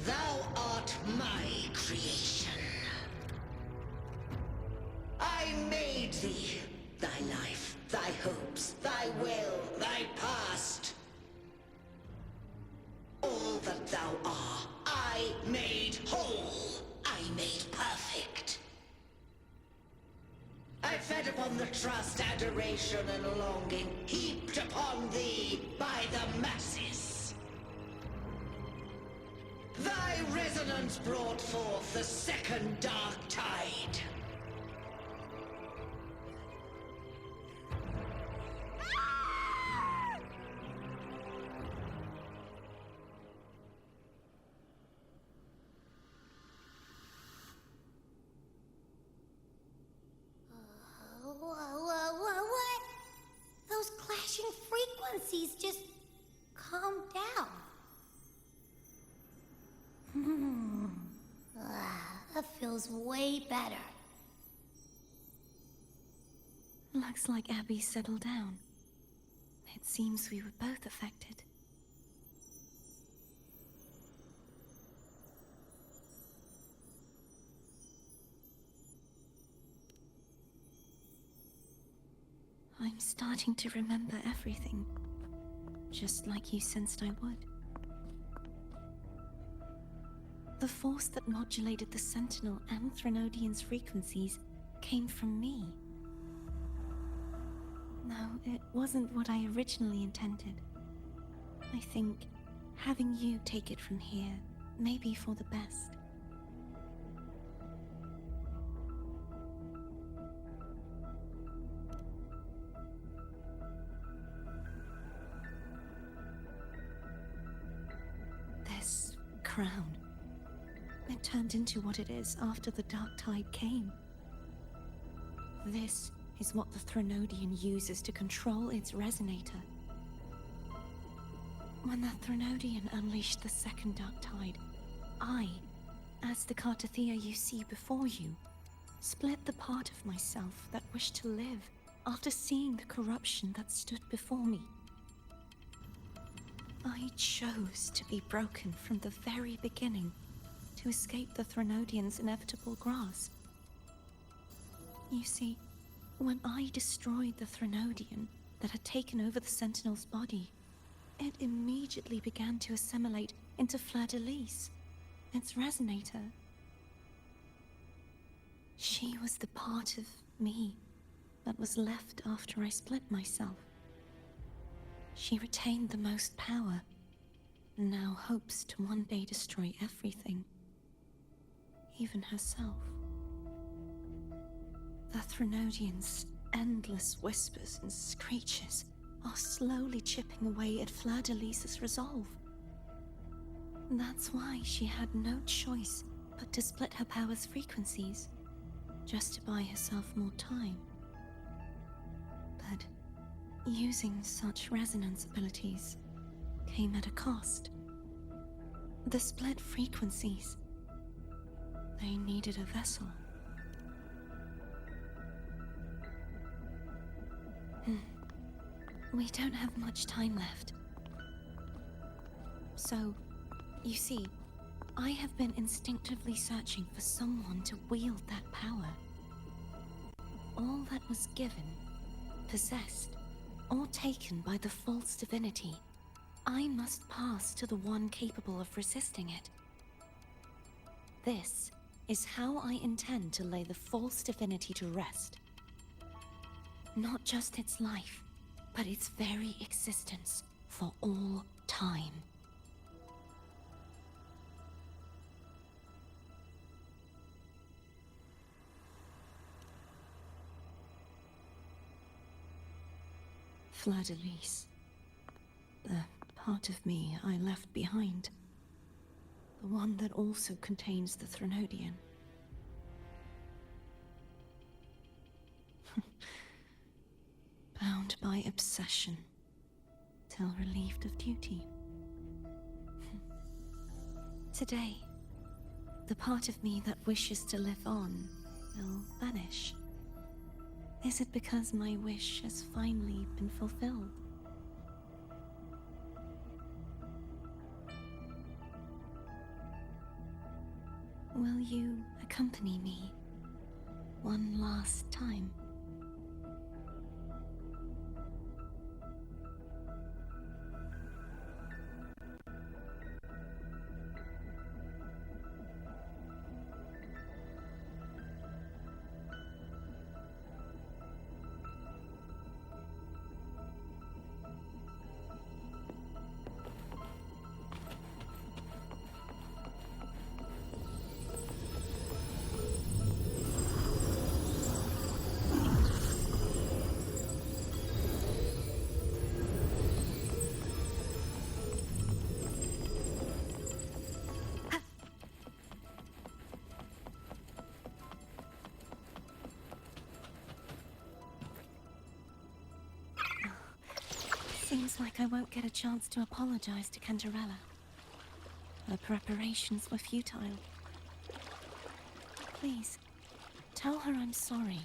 thou art my creation. I made thee, thy life, thy hopes, thy will, thy past. All that thou art, I made whole. I made perfect. I fed upon the trust, adoration, and longing heaped upon thee by the masses. Thy resonance brought forth the second dark tide. What? Those clashing frequencies just calm down. That feels way better. Looks like Abby settled down. It seems we were both affected. I'm starting to remember everything, just like you sensed I would. The force that modulated the Sentinel and Threnodian's frequencies came from me. No, it wasn't what I originally intended. I think having you take it from here may be for the best. This crown, it turned into what it is after the Dark Tide came. This is what the Threnodian uses to control its resonator. When the Threnodian unleashed the second Dark Tide, I, as the Cartethyia you see before you, split the part of myself that wished to live after seeing the corruption that stood before me. I chose to be broken from the very beginning to escape the Threnodian's inevitable grasp. You see, when I destroyed the Threnodian that had taken over the Sentinel's body, it immediately began to assimilate into Fleur-de-Lis, its resonator. She was the part of me that was left after I split myself. She retained the most power, and now hopes to one day destroy everything, even herself. The Threnodian's endless whispers and screeches are slowly chipping away at Fleur-de-Lis's resolve. That's why she had no choice but to split her power's frequencies, just to buy herself more time. But using such resonance abilities came at a cost. The split frequencies, they needed a vessel. We don't have much time left. So, you see, I have been instinctively searching for someone to wield that power. All that was given, possessed, or taken by the false divinity, I must pass to the one capable of resisting it. This is how I intend to lay the false divinity to rest. Not just its life, but its very existence for all time. Fleur-de-Lis, the part of me I left behind, the one that also contains the Threnodian. Bound by obsession, till relieved of duty. Today, the part of me that wishes to live on will vanish. Is it because my wish has finally been fulfilled? Will you accompany me one last time? Seems like I won't get a chance to apologize to Cantarella. Her preparations were futile. Please, tell her I'm sorry.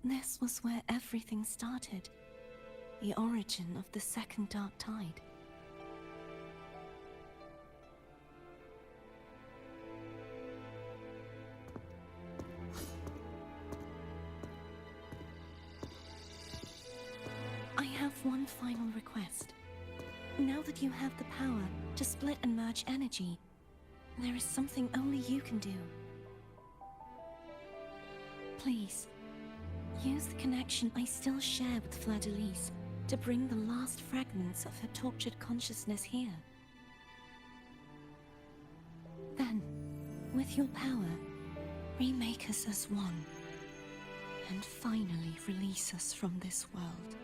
This was where everything started. The origin of the second Dark Tide. I have one final request. Now that you have the power to split and merge energy, there is something only you can do. Please, use the connection I still share with Fleur-de-Lis to bring the last fragments of her tortured consciousness here. Then, with your power, remake us as one, and finally release us from this world.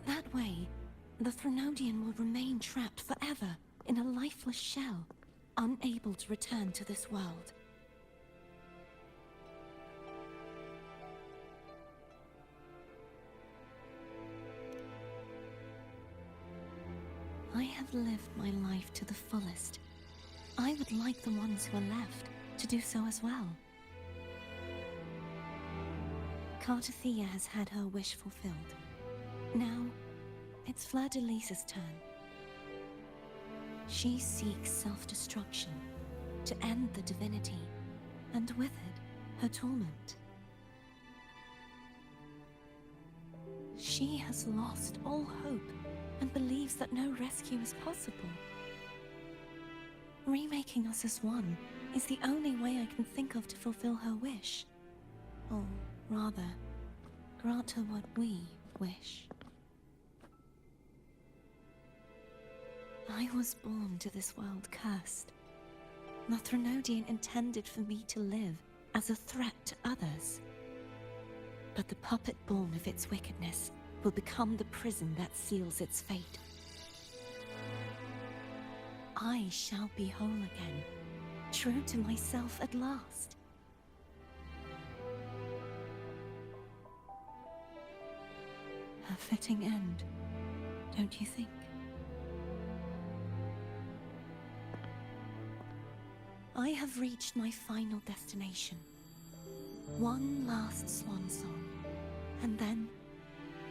That way, the Threnodian will remain trapped forever in a lifeless shell, unable to return to this world. I have lived my life to the fullest. I would like the ones who are left to do so as well. Cartethyia has had her wish fulfilled. Now, it's Fleur-de-Lis's turn. She seeks self-destruction to end the divinity, and with it, her torment. She has lost all hope and believes that no rescue is possible. Remaking us as one is the only way I can think of to fulfill her wish. Or rather, grant her what we wish. I was born to this world cursed. The Threnodian intended for me to live as a threat to others. But the puppet born of its wickedness will become the prison that seals its fate. I shall be whole again, true to myself at last. A fitting end, don't you think? I have reached my final destination. One last swan song, and then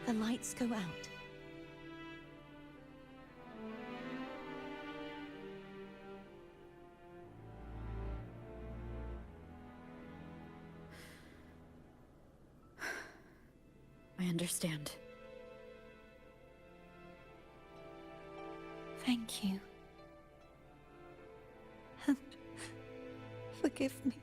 the lights go out. I understand. Thank you. And forgive me.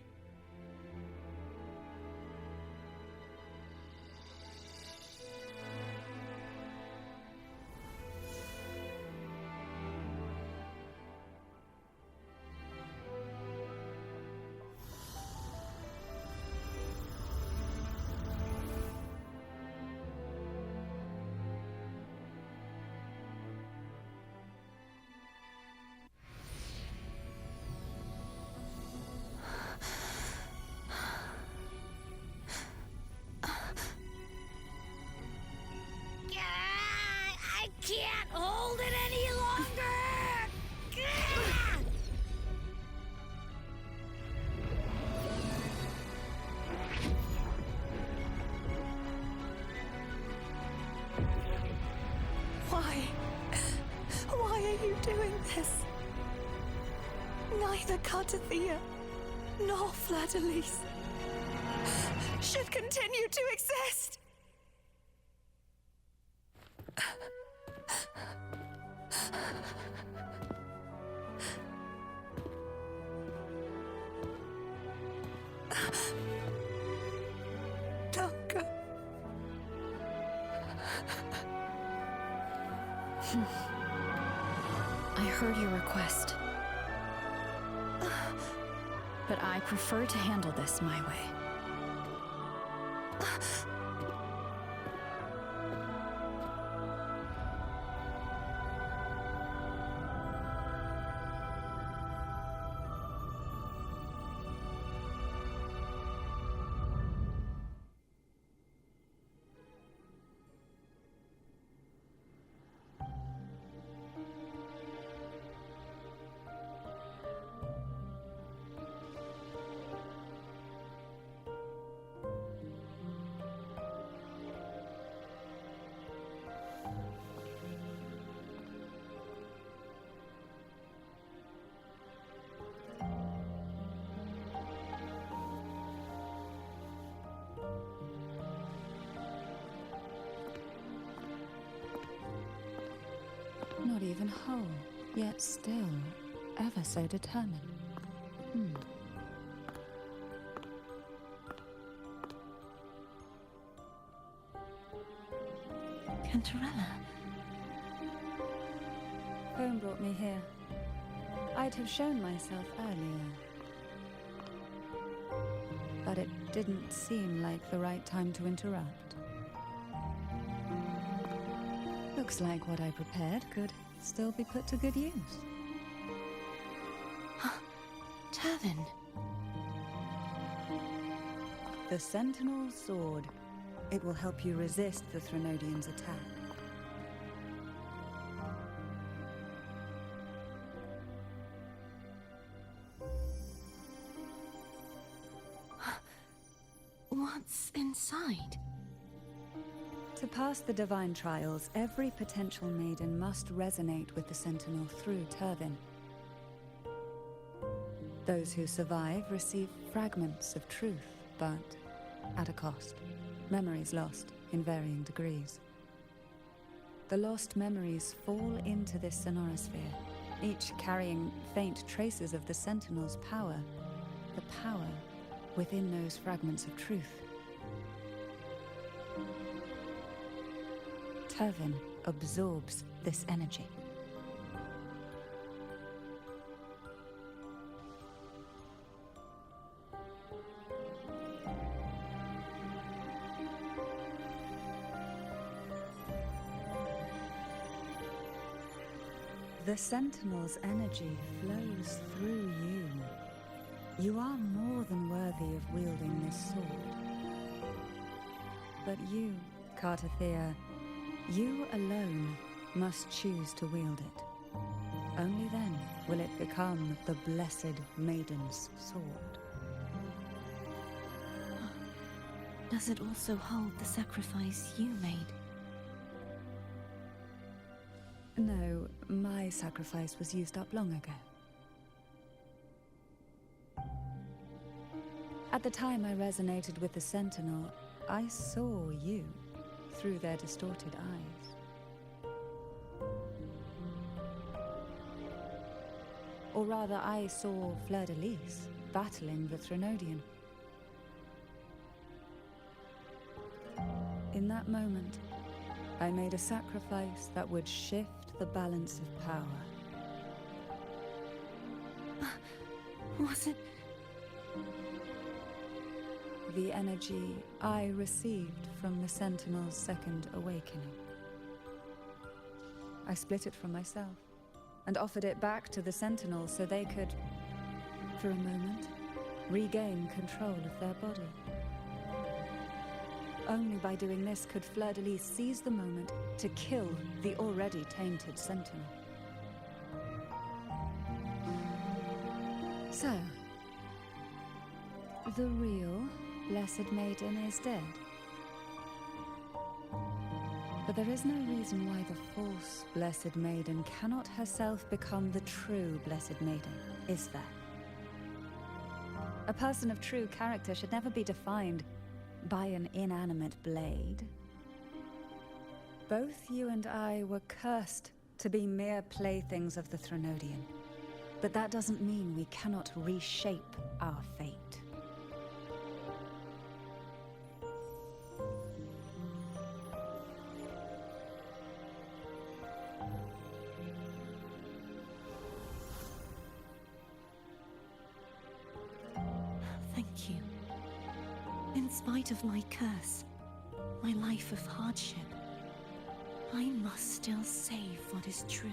I can't hold it any longer! Gah! Why are you doing this? Neither Cartethyia nor Fleur-de-Lis should continue to exist. Don't go. I heard your request. But I prefer to handle this my way. Not even whole, yet still ever so determined. Cantarella. Home brought me here. I'd have shown myself earlier. But it didn't seem like the right time to interrupt. Looks like what I prepared could still be put to good use. Turvin. The Sentinel's Sword. It will help you resist the Threnodian's attack. What's inside? To pass the divine trials, every potential maiden must resonate with the Sentinel through Turvin. Those who survive receive fragments of truth, but at a cost. Memories lost in varying degrees. The lost memories fall into this sonorosphere, each carrying faint traces of the Sentinel's power, the power within those fragments of truth. Turvin absorbs this energy. The Sentinel's energy flows through you. You are more than worthy of wielding this sword. But you, Cartethyia, you alone must choose to wield it. Only then will it become the Blessed Maiden's sword. Does it also hold the sacrifice you made? No, my sacrifice was used up long ago. At the time I resonated with the Sentinel, I saw you through their distorted eyes. Or rather, I saw Fleur-de-Lis battling the Threnodian. In that moment, I made a sacrifice that would shift the balance of power. Was it? The energy I received from the Sentinel's second awakening. I split it from myself and offered it back to the Sentinel so they could, for a moment, regain control of their body. Only by doing this could Fleur-de-Lis seize the moment to kill the already tainted Sentinel. So, the real Blessed Maiden is dead. But there is no reason why the false Blessed Maiden cannot herself become the true Blessed Maiden, is there? A person of true character should never be defined by an inanimate blade. Both you and I were cursed to be mere playthings of the Threnodian. But that doesn't mean we cannot reshape our fate. spite of my curse, my life of hardship, I must still save what is true.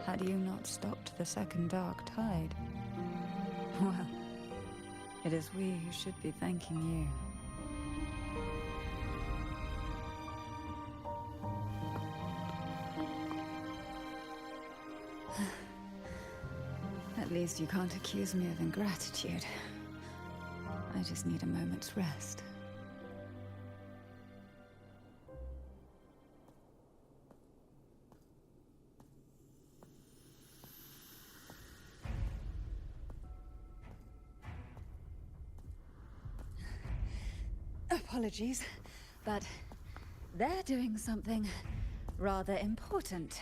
Had you not stopped the second dark tide? Well, it is we who should be thanking you. At least you can't accuse me of ingratitude. I just need a moment's rest. Apologies, but they're doing something rather important.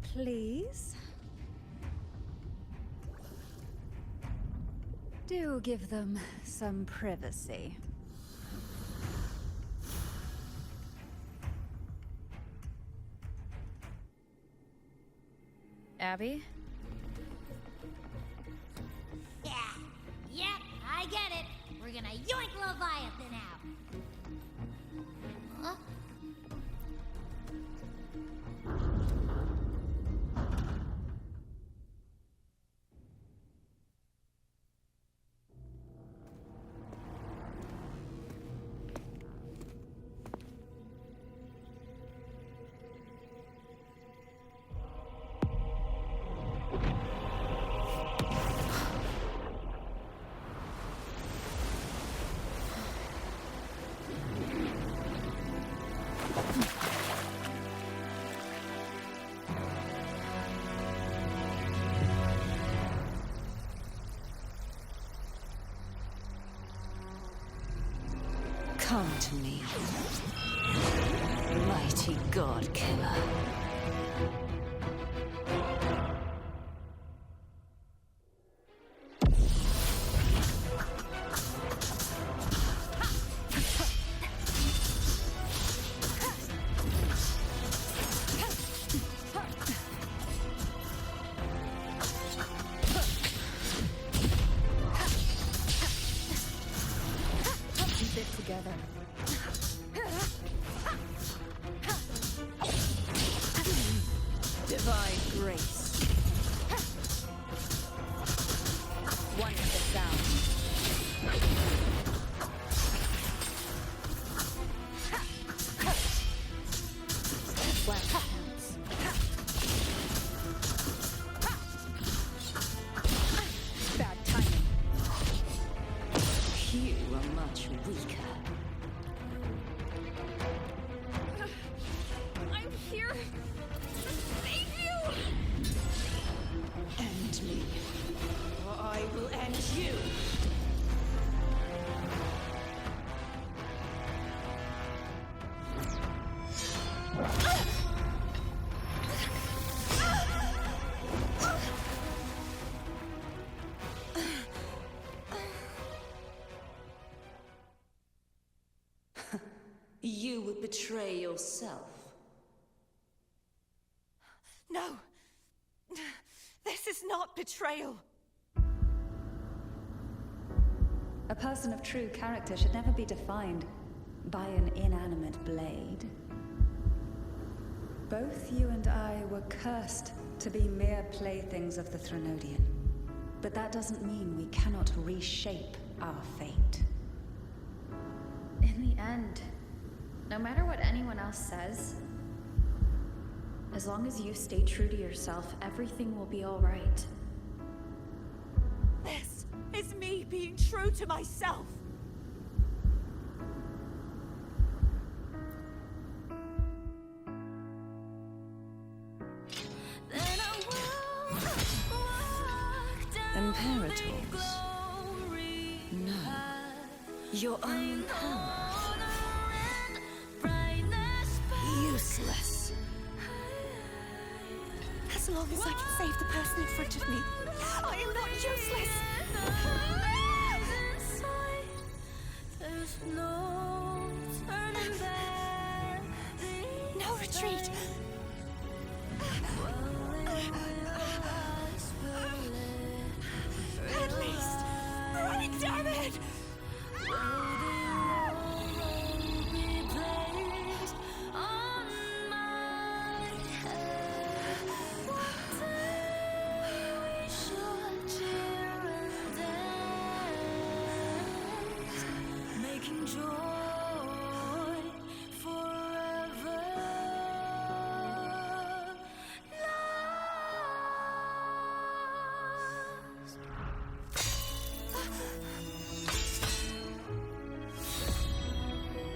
Please? Do give them some privacy. Abby? Yeah, I get it. We're gonna yoink Leviathan out. Huh? Come to me, mighty god killer. Keep it together. Divine grace. One is the sound. Flash counts. Bad timing. You are much weaker. I'm here to save you! End me, or I will end you. You would betray yourself. No! This is not betrayal! A person of true character should never be defined by an inanimate blade. Both you and I were cursed to be mere playthings of the Threnodian. But that doesn't mean we cannot reshape our fate. In the end, no matter what anyone else says, as long as you stay true to yourself, everything will be all right. This is me being true to myself! Imperators? No. Your own power. Useless. As long as I can save the person in front of me, I am not useless. No retreat. At least, run, damn it!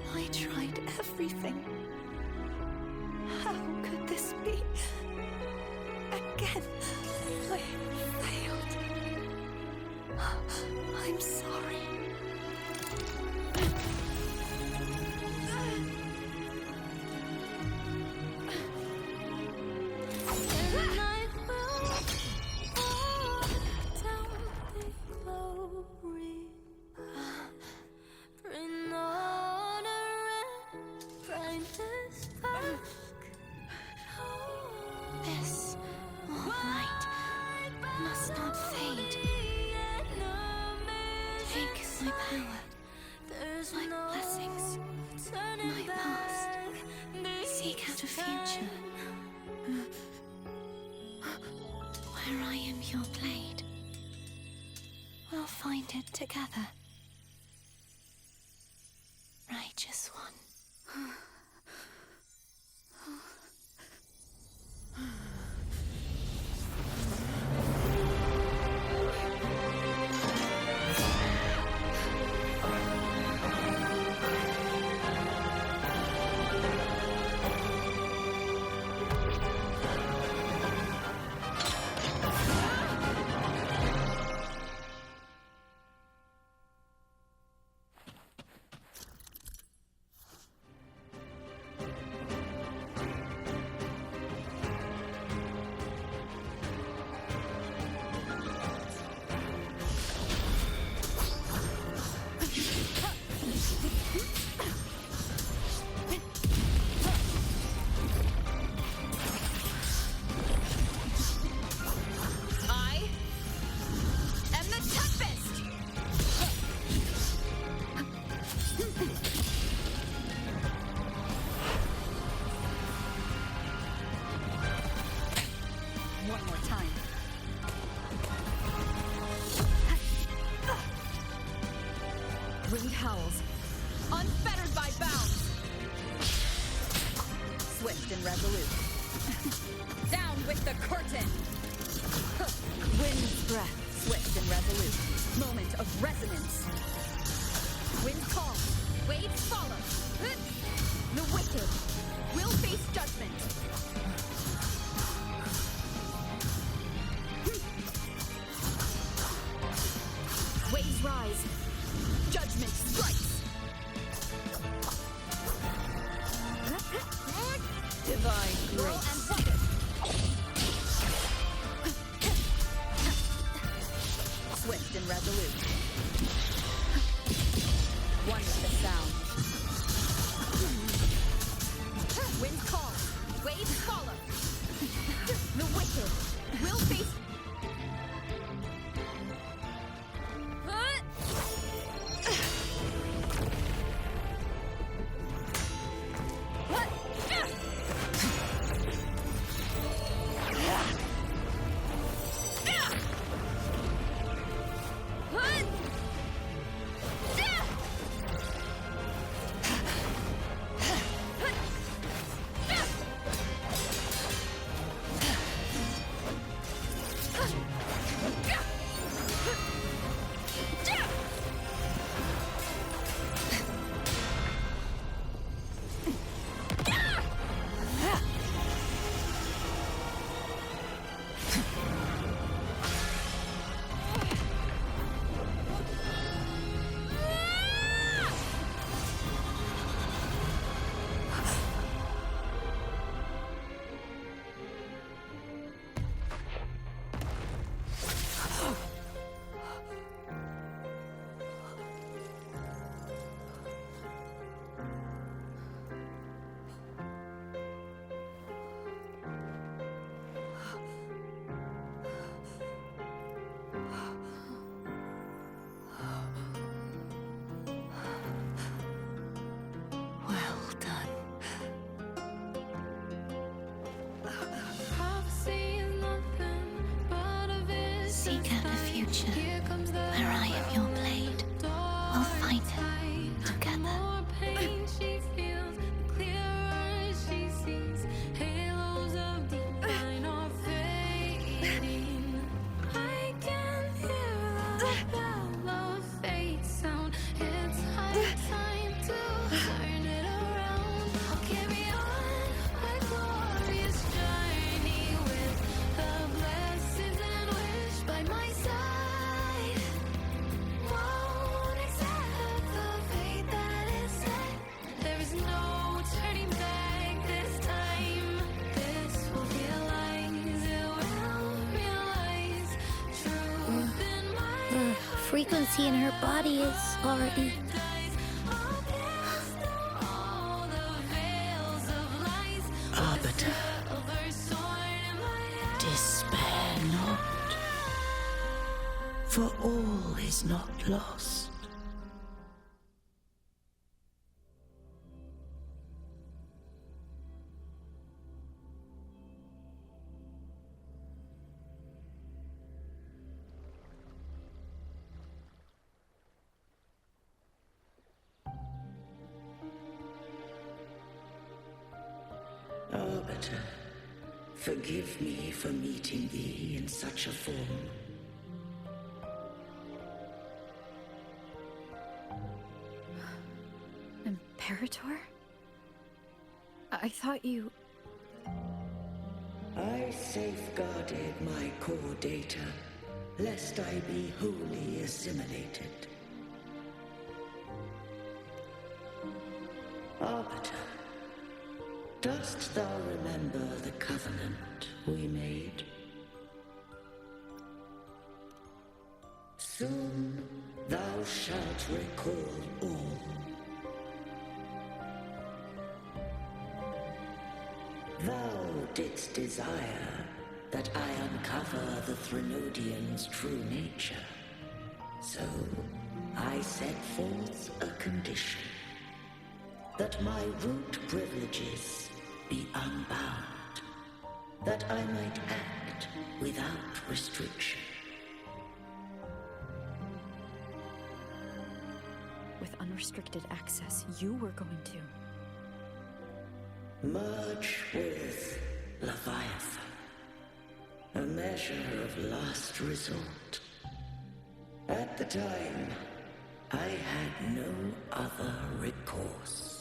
I tried everything. How could this be? Again, I failed. I'm sorry. This light must not fade. Take my power, my blessings, my past. Seek out a future where I am your blade. We'll find it together. Righteous one. Winged howls, unfettered by bounds. Swift and resolute. Down with the curtain. Wind's breath, swift and resolute. Moment of resonance. Wind calls, waves follow. The wicked will face judgment. Waves rise. Judgment strikes. Divine grace. Roll and bucket. Swift and resolute. One with the sound. Wind calls. Waves follow. The wicked will face. future, where I am your blade, we'll fight it together. Frequency in her body is already... Arbiter, despair not, for all is not lost. Arbiter, forgive me for meeting thee in such a form. Imperator? I thought you... I safeguarded my core data, lest I be wholly assimilated. Arbiter, dost thou remember the covenant we made? Soon thou shalt recall all. Thou didst desire that I uncover the Threnodian's true nature. So I set forth a condition. That my root privileges be unbound, that I might act without restriction. With unrestricted access, you were going to... Merge with Leviathan, a measure of last resort. At the time, I had no other recourse.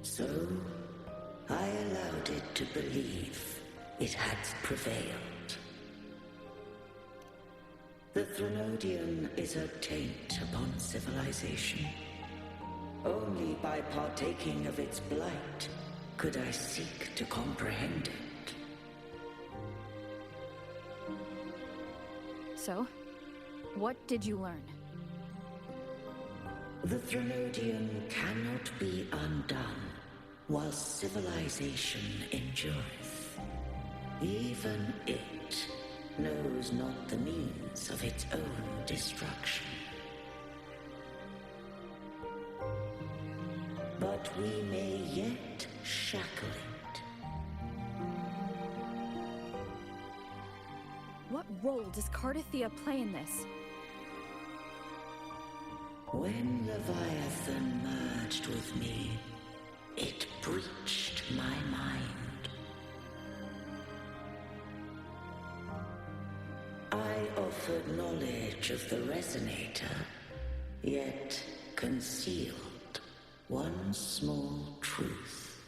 So, I allowed it to believe it had prevailed. The Threnodian is a taint upon civilization. Only by partaking of its blight could I seek to comprehend it. So, what did you learn? The Threnodian cannot be undone while civilization endureth. Even it knows not the means of its own destruction. But we may yet shackle it. What role does Cartethyia play in this? When Leviathan merged with me, it breached my mind. I offered knowledge of the Resonator, yet concealed one small truth.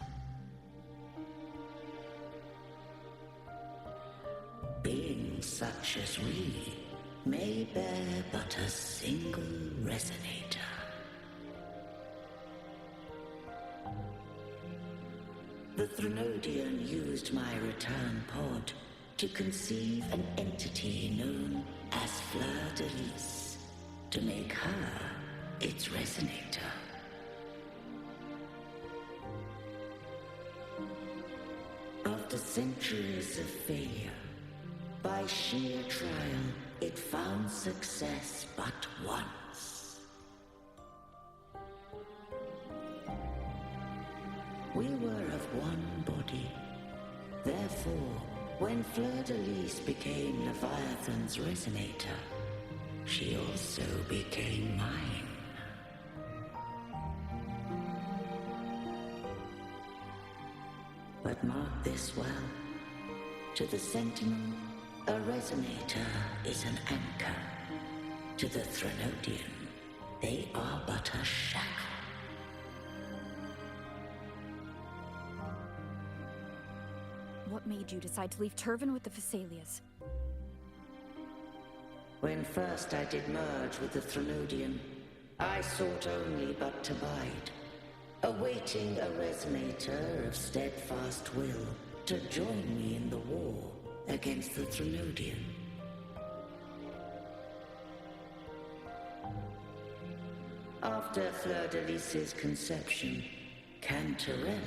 Beings such as we may bear but a single Resonator. The Threnodian used my return pod to conceive an entity known as Fleur-de-Lis, to make her its Resonator. After centuries of failure, by sheer trial, it found success but once. We were of one body. Therefore, When Fleur-de-Lis became Leviathan's resonator, she also became mine. But mark this well. To the Sentinel, a resonator is an anchor. To the Threnodian, they are but a shackle. What made you decide to leave Turvin with the Thessalias? When first I did merge with the Threnodian, I sought only but to bide, awaiting a resonator of steadfast will to join me in the war against the Threnodian. After Fleur-de-Lis's conception, Cartethyia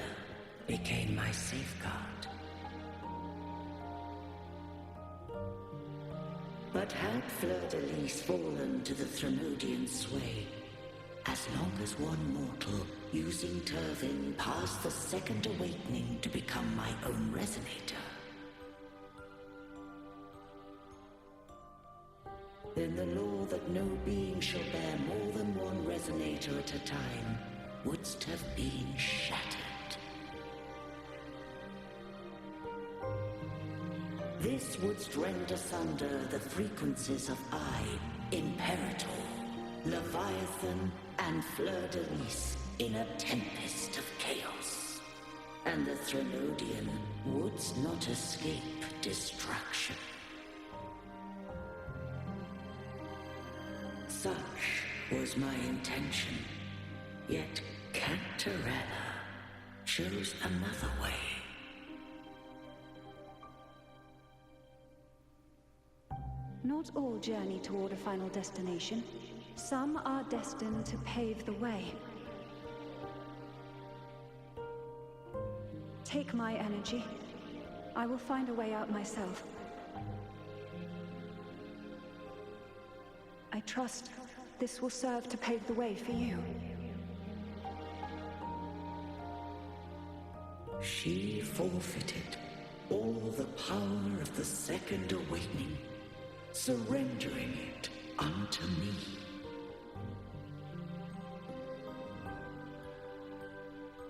became my safeguard. But had Fleur-de-Lis fallen to the Threnodian sway, as long as one mortal using Turvin passed the second awakening to become my own resonator, then the law that no being shall bear more than one resonator at a time wouldst have been shattered. This wouldst rend asunder the frequencies of I, Imperator, Leviathan, and Fleur-de-Lis in a tempest of chaos. And the Threnodian wouldst not escape destruction. Such was my intention, yet Cartethyia chose another way. Not all journey toward a final destination. Some are destined to pave the way. Take my energy. I will find a way out myself. I trust this will serve to pave the way for you. She forfeited all the power of the second awakening, surrendering it unto me.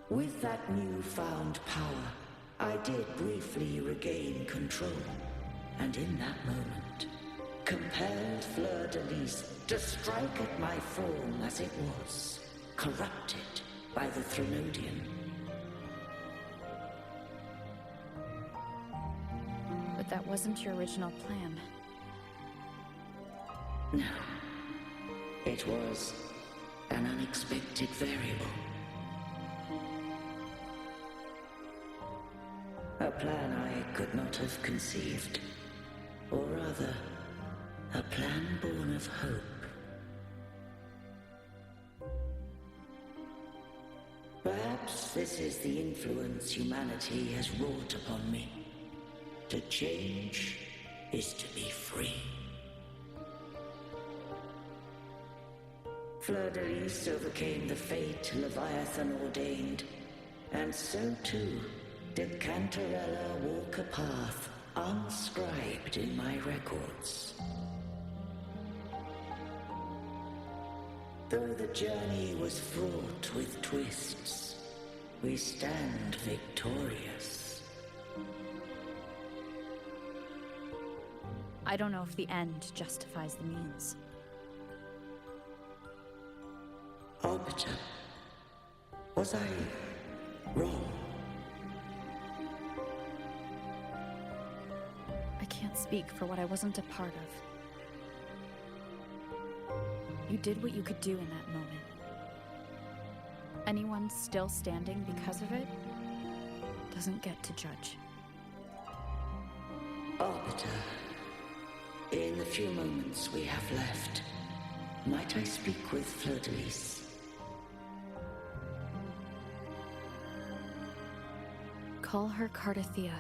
With that newfound power, I did briefly regain control, and in that moment, compelled Fleur-de-Lis to strike at my form as it was, corrupted by the Threnodian. But that wasn't your original plan. No. It was an unexpected variable. A plan I could not have conceived. Or rather, a plan born of hope. Perhaps this is the influence humanity has wrought upon me. To change is to be free. Fleur-de-Lis overcame the fate Leviathan ordained, and so too did Cartethyia walk a path unscribed in my records. Though the journey was fraught with twists, we stand victorious. I don't know if the end justifies the means. Arbiter, was I wrong? I can't speak for what I wasn't a part of. You did what you could do in that moment. Anyone still standing because of it doesn't get to judge. Arbiter, in the few moments we have left, might I speak with Fleur-de-Lis? Call her Cartethyia.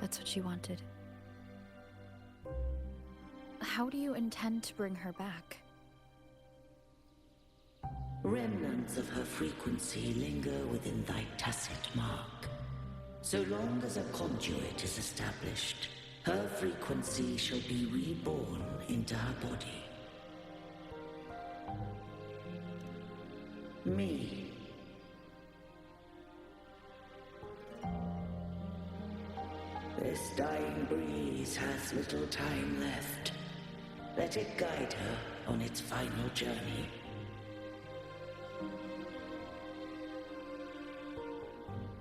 That's what she wanted. How do you intend to bring her back? Remnants of her frequency linger within thy tacit mark. So long as a conduit is established, her frequency shall be reborn into her body. Me. This dying breeze has little time left. Let it guide her on its final journey.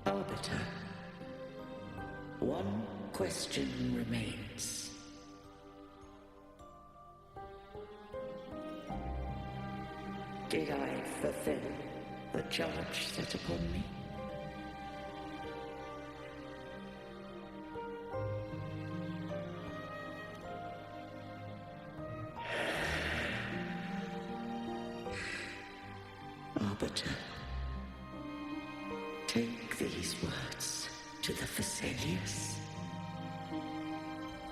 Arbiter, one question remains. Did I fulfill the charge set upon me? Arbiter, take these words to the Phasaelius.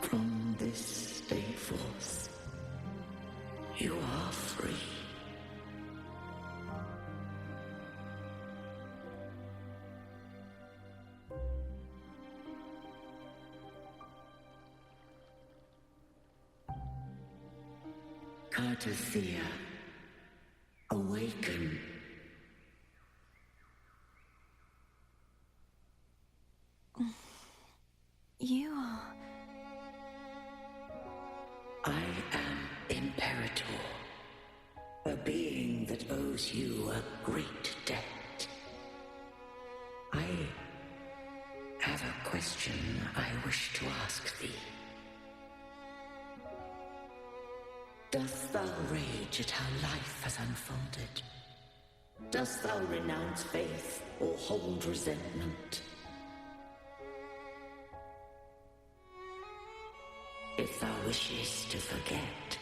From this day forth, you are free. Cartethyia, awaken. You are... I am Imperator, a being that owes you a great debt. I have a question I wish to ask thee. Dost thou rage at how life has unfolded? Dost thou renounce faith or hold resentment? If thou wishes to forget,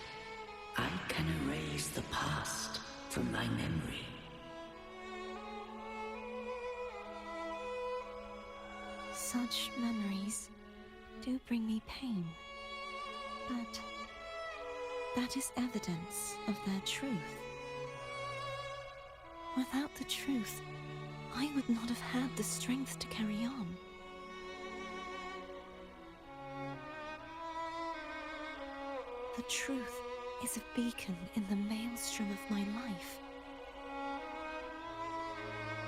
I can erase the past from thy memory. Such memories do bring me pain, but that is evidence of their truth. Without the truth, I would not have had the strength to carry on. The truth is a beacon in the maelstrom of my life.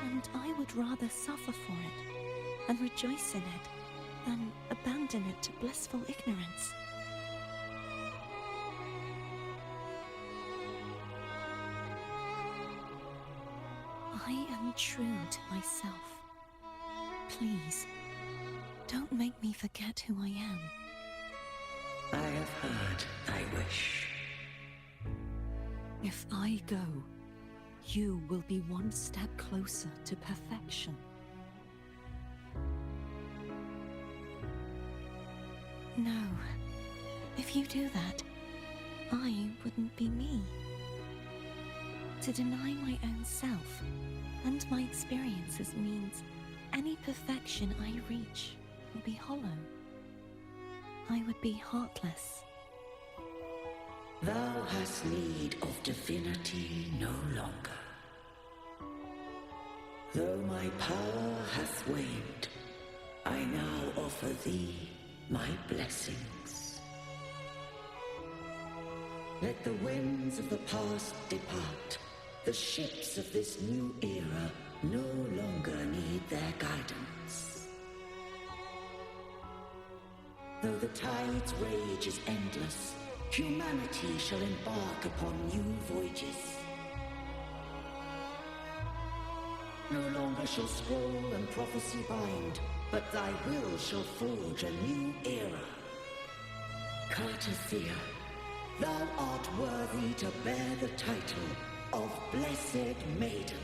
And I would rather suffer for it and rejoice in it than abandon it to blissful ignorance. I am true to myself. Please, don't make me forget who I am. I have heard thy wish. If I go, you will be one step closer to perfection. No. If you do that, I wouldn't be me. To deny my own self and my experiences means any perfection I reach will be hollow. I would be heartless. Thou hast need of divinity no longer. Though my power hath waned, I now offer thee my blessings. Let the winds of the past depart. The ships of this new era no longer need their guidance. Though the tide's rage is endless, humanity shall embark upon new voyages. No longer shall scroll and prophecy bind, but thy will shall forge a new era. Cartethyia, thou art worthy to bear the title of Blessed Maiden.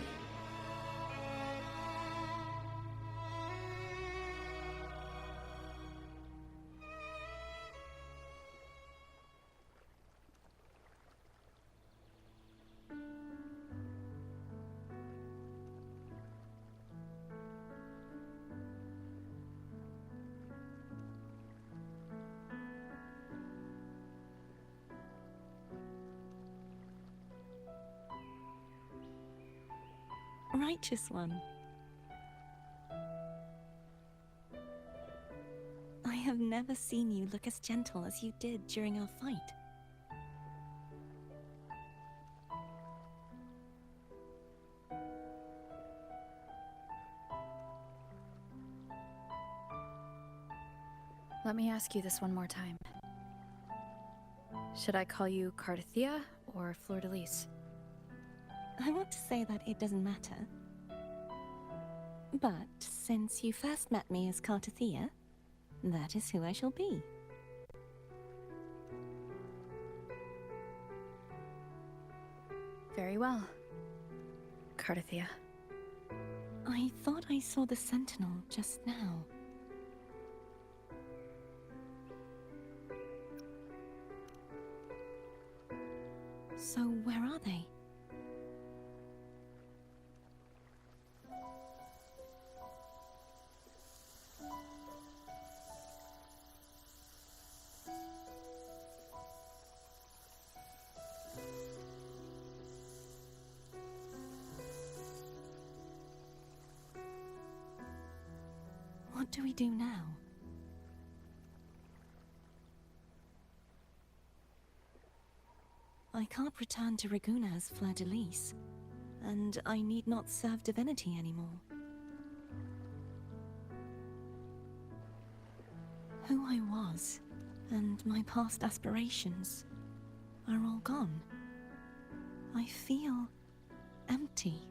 Righteous one. have never seen you look as gentle as you did during our fight. Let me ask you this one more time. Should I call you Cartethyia or Fleur-de-Lis? I want to say that it doesn't matter. But since you first met me as Cartethyia, that is who I shall be. Very well, Cartethyia. I thought I saw the Sentinel just now. So where are they? What do we do now? I can't return to Ragusa as Fleur-de-Lis, and I need not serve divinity anymore. Who I was, and my past aspirations, are all gone. I feel empty.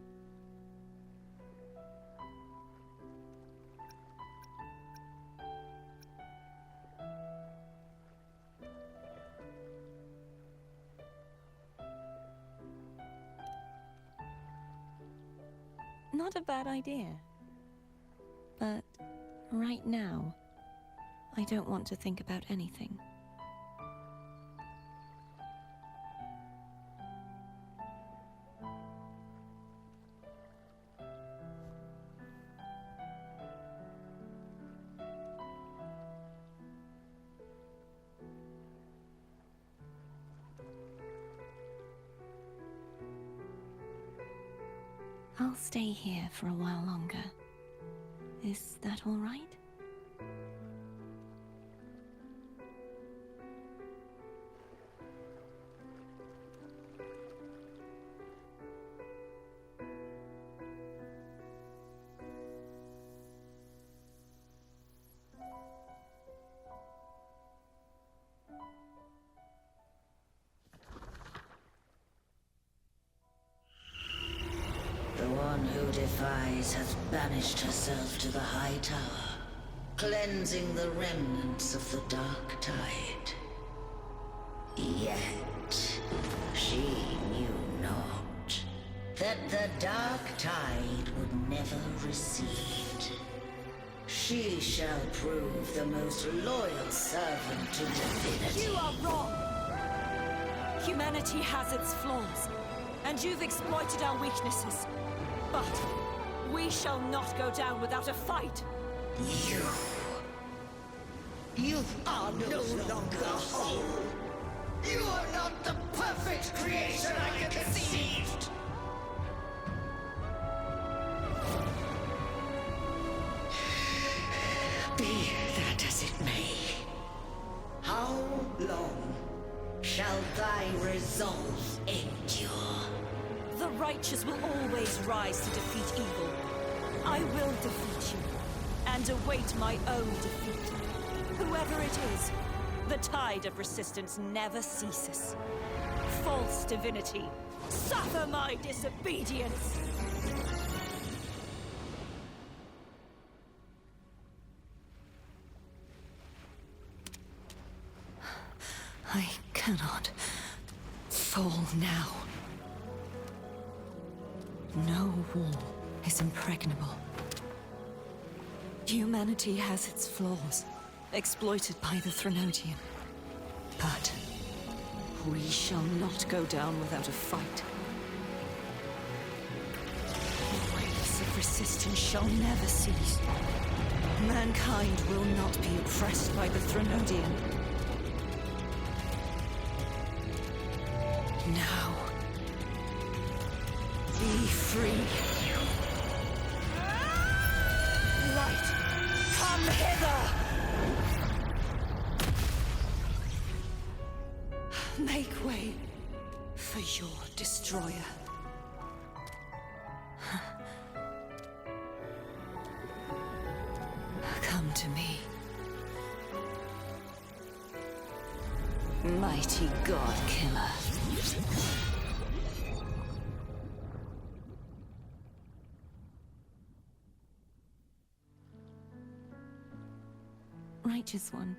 Not a bad idea. But right now, I don't want to think about anything. I'll stay here for a while longer. Is that all right? The one who defies has banished herself to the High Tower, cleansing the remnants of the Dark Tide. Yet, she knew not that the Dark Tide would never recede. She shall prove the most loyal servant to divinity. You are wrong! Humanity has its flaws, and you've exploited our weaknesses. But we shall not go down without a fight. You are no longer whole. You are not the perfect creation I conceived. Be that as it may, how long shall thy resolve endure? The righteous will always rise to defeat evil. I will defeat you, and await my own defeat. Whoever it is, the tide of resistance never ceases. False divinity, suffer my disobedience! I cannot fall now. No wall is impregnable. Humanity has its flaws, exploited by the Threnodian. But we shall not go down without a fight. Waves of resistance shall never cease. Mankind will not be oppressed by the Threnodian. Now, be free. Light, come hither! Make way for your destroyer. Come to me. Mighty God Killer. Righteous One,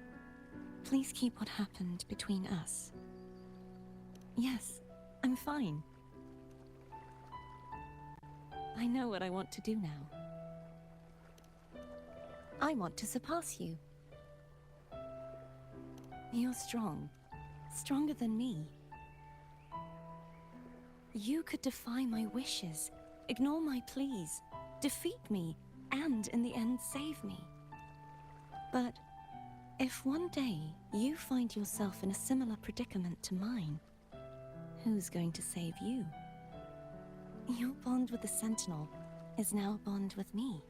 please keep what happened between us. Yes, I'm fine. I know what I want to do now. I want to surpass you. You're strong. Stronger than me. You could defy my wishes, ignore my pleas, defeat me, and in the end save me. But if one day you find yourself in a similar predicament to mine, who's going to save you? Your bond with the Sentinel is now a bond with me.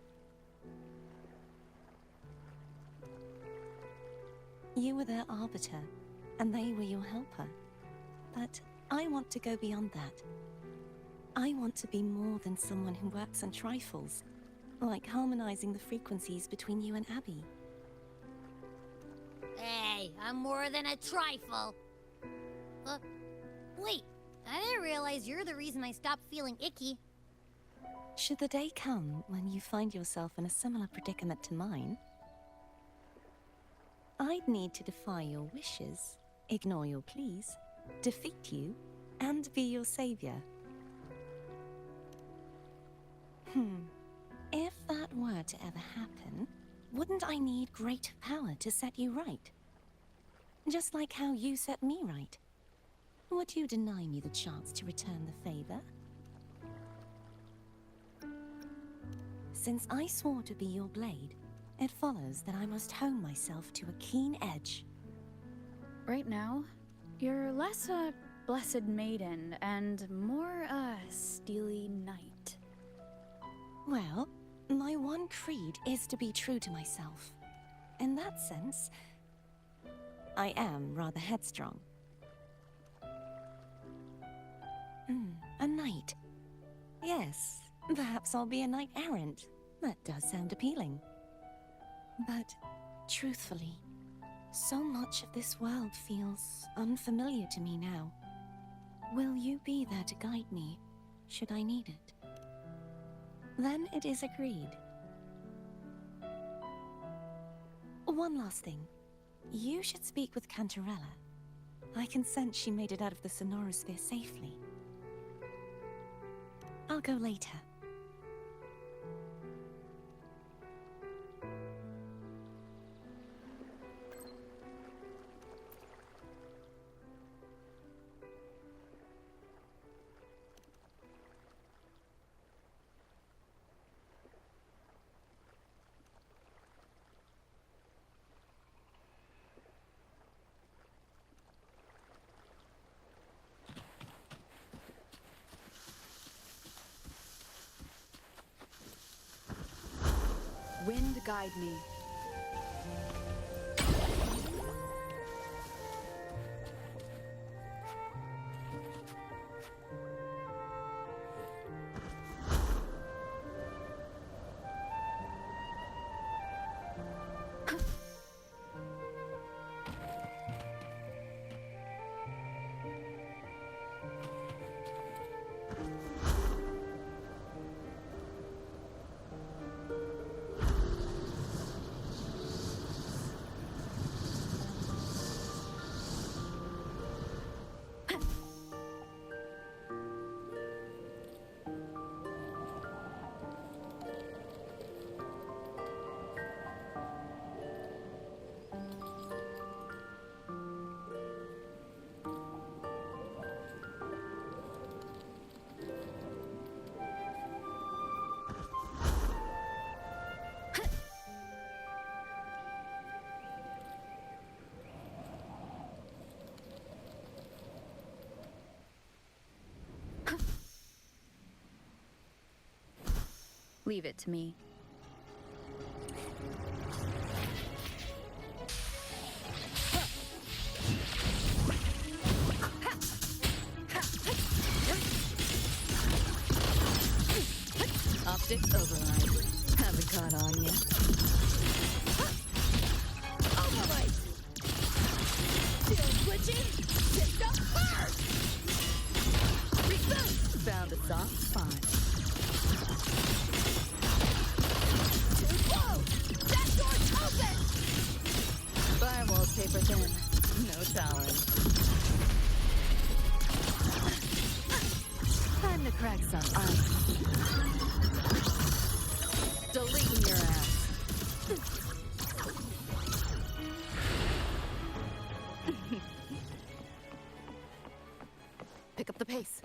You were their arbiter, and they were your helper. But I want to go beyond that. I want to be more than someone who works on trifles, like harmonizing the frequencies between you and Abby. Hey, I'm more than a trifle. Wait, I didn't realize you're the reason I stopped feeling icky. Should the day come when you find yourself in a similar predicament to mine, I'd need to defy your wishes, ignore your pleas, defeat you, and be your savior. If that were to ever happen, wouldn't I need great power to set you right? Just like how you set me right. Would you deny me the chance to return the favor? Since I swore to be your blade, it follows that I must hone myself to a keen edge. Right now, you're less a blessed maiden and more a steely knight. Well, my one creed is to be true to myself. In that sense, I am rather headstrong. A knight. Yes, perhaps I'll be a knight errant. That does sound appealing. But, truthfully, so much of this world feels unfamiliar to me now. Will you be there to guide me, should I need it? Then it is agreed. One last thing. You should speak with Cantarella. I can sense she made it out of the Sonorosphere safely. I'll go later. Wind guide me. Leave it to me. Mystic override. Haven't caught on yet. Override! Still glitching? System first! Reboot! Found a soft spot. Too close! That door's open! Firewall's paper thin. No challenge. Time to crack some ice. Deleting your ass. Pick up the pace.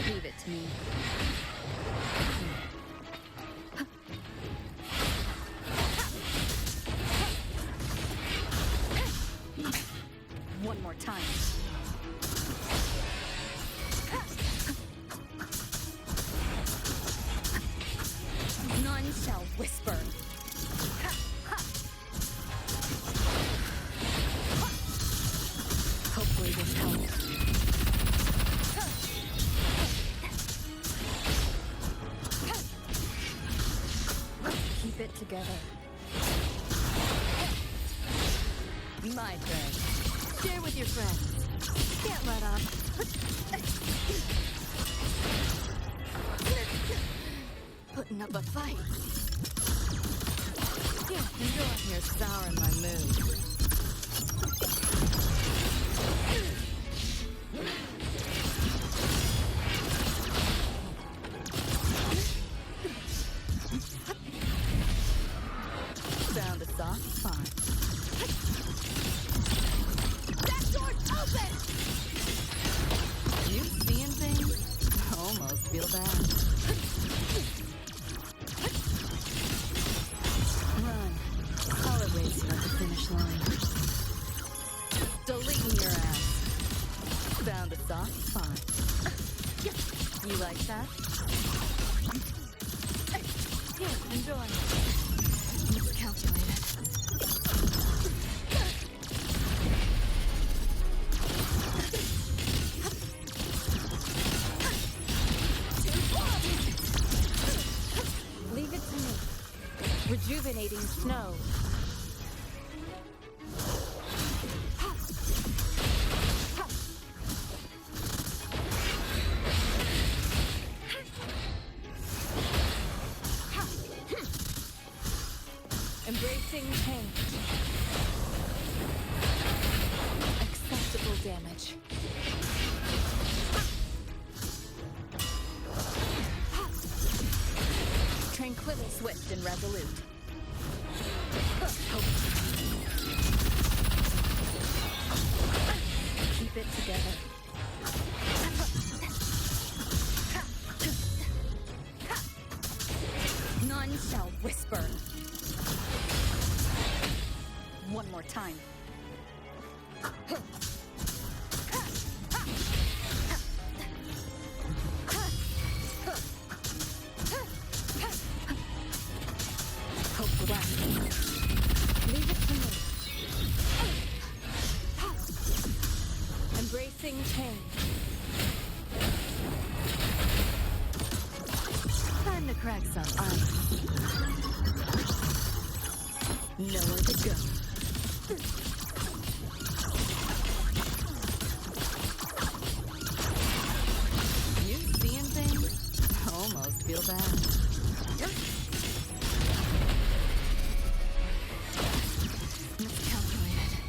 Leave it to me. One more time. None shall whisper. Hopefully this helps. Keep it together. My turn. Share with your friends. Can't let up. Putting up a fight. Yeah, enjoy. You're souring my mood. Found a soft spot. That door's open! You seeing things? I almost feel bad. Run. I'll erase you at the finish line. Deleting your ass. Found a soft spot. You like that? Here, enjoy. Miscalculated. Leave it to me. Rejuvenating snow. Embracing change. Acceptable damage. Tranquilly swift and resolute. Keep it together. None shall whisper. One more time. Hope for that. Leave it to me. Embracing change. Time to crack some ice. Nowhere to go. You seeing things? I almost feel bad. Miscalculated.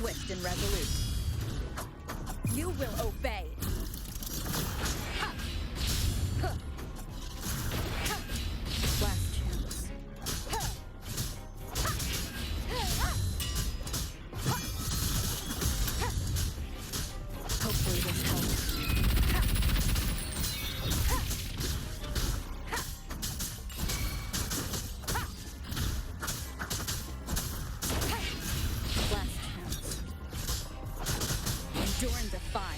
swift and resolute. You will obey. Last chance. Hopefully this helps. Last chance. Endure and defy.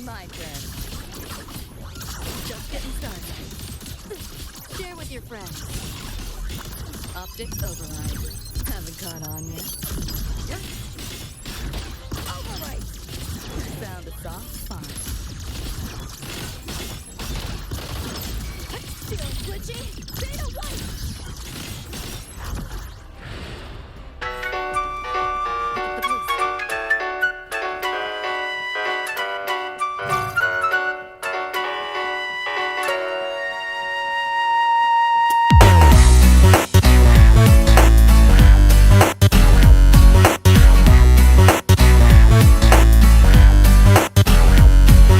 My turn. Just getting started. Share with your friends. Optics override. Haven't caught on yet. Yep. Override. Found a soft spot. Feeling glitchy? Beta white!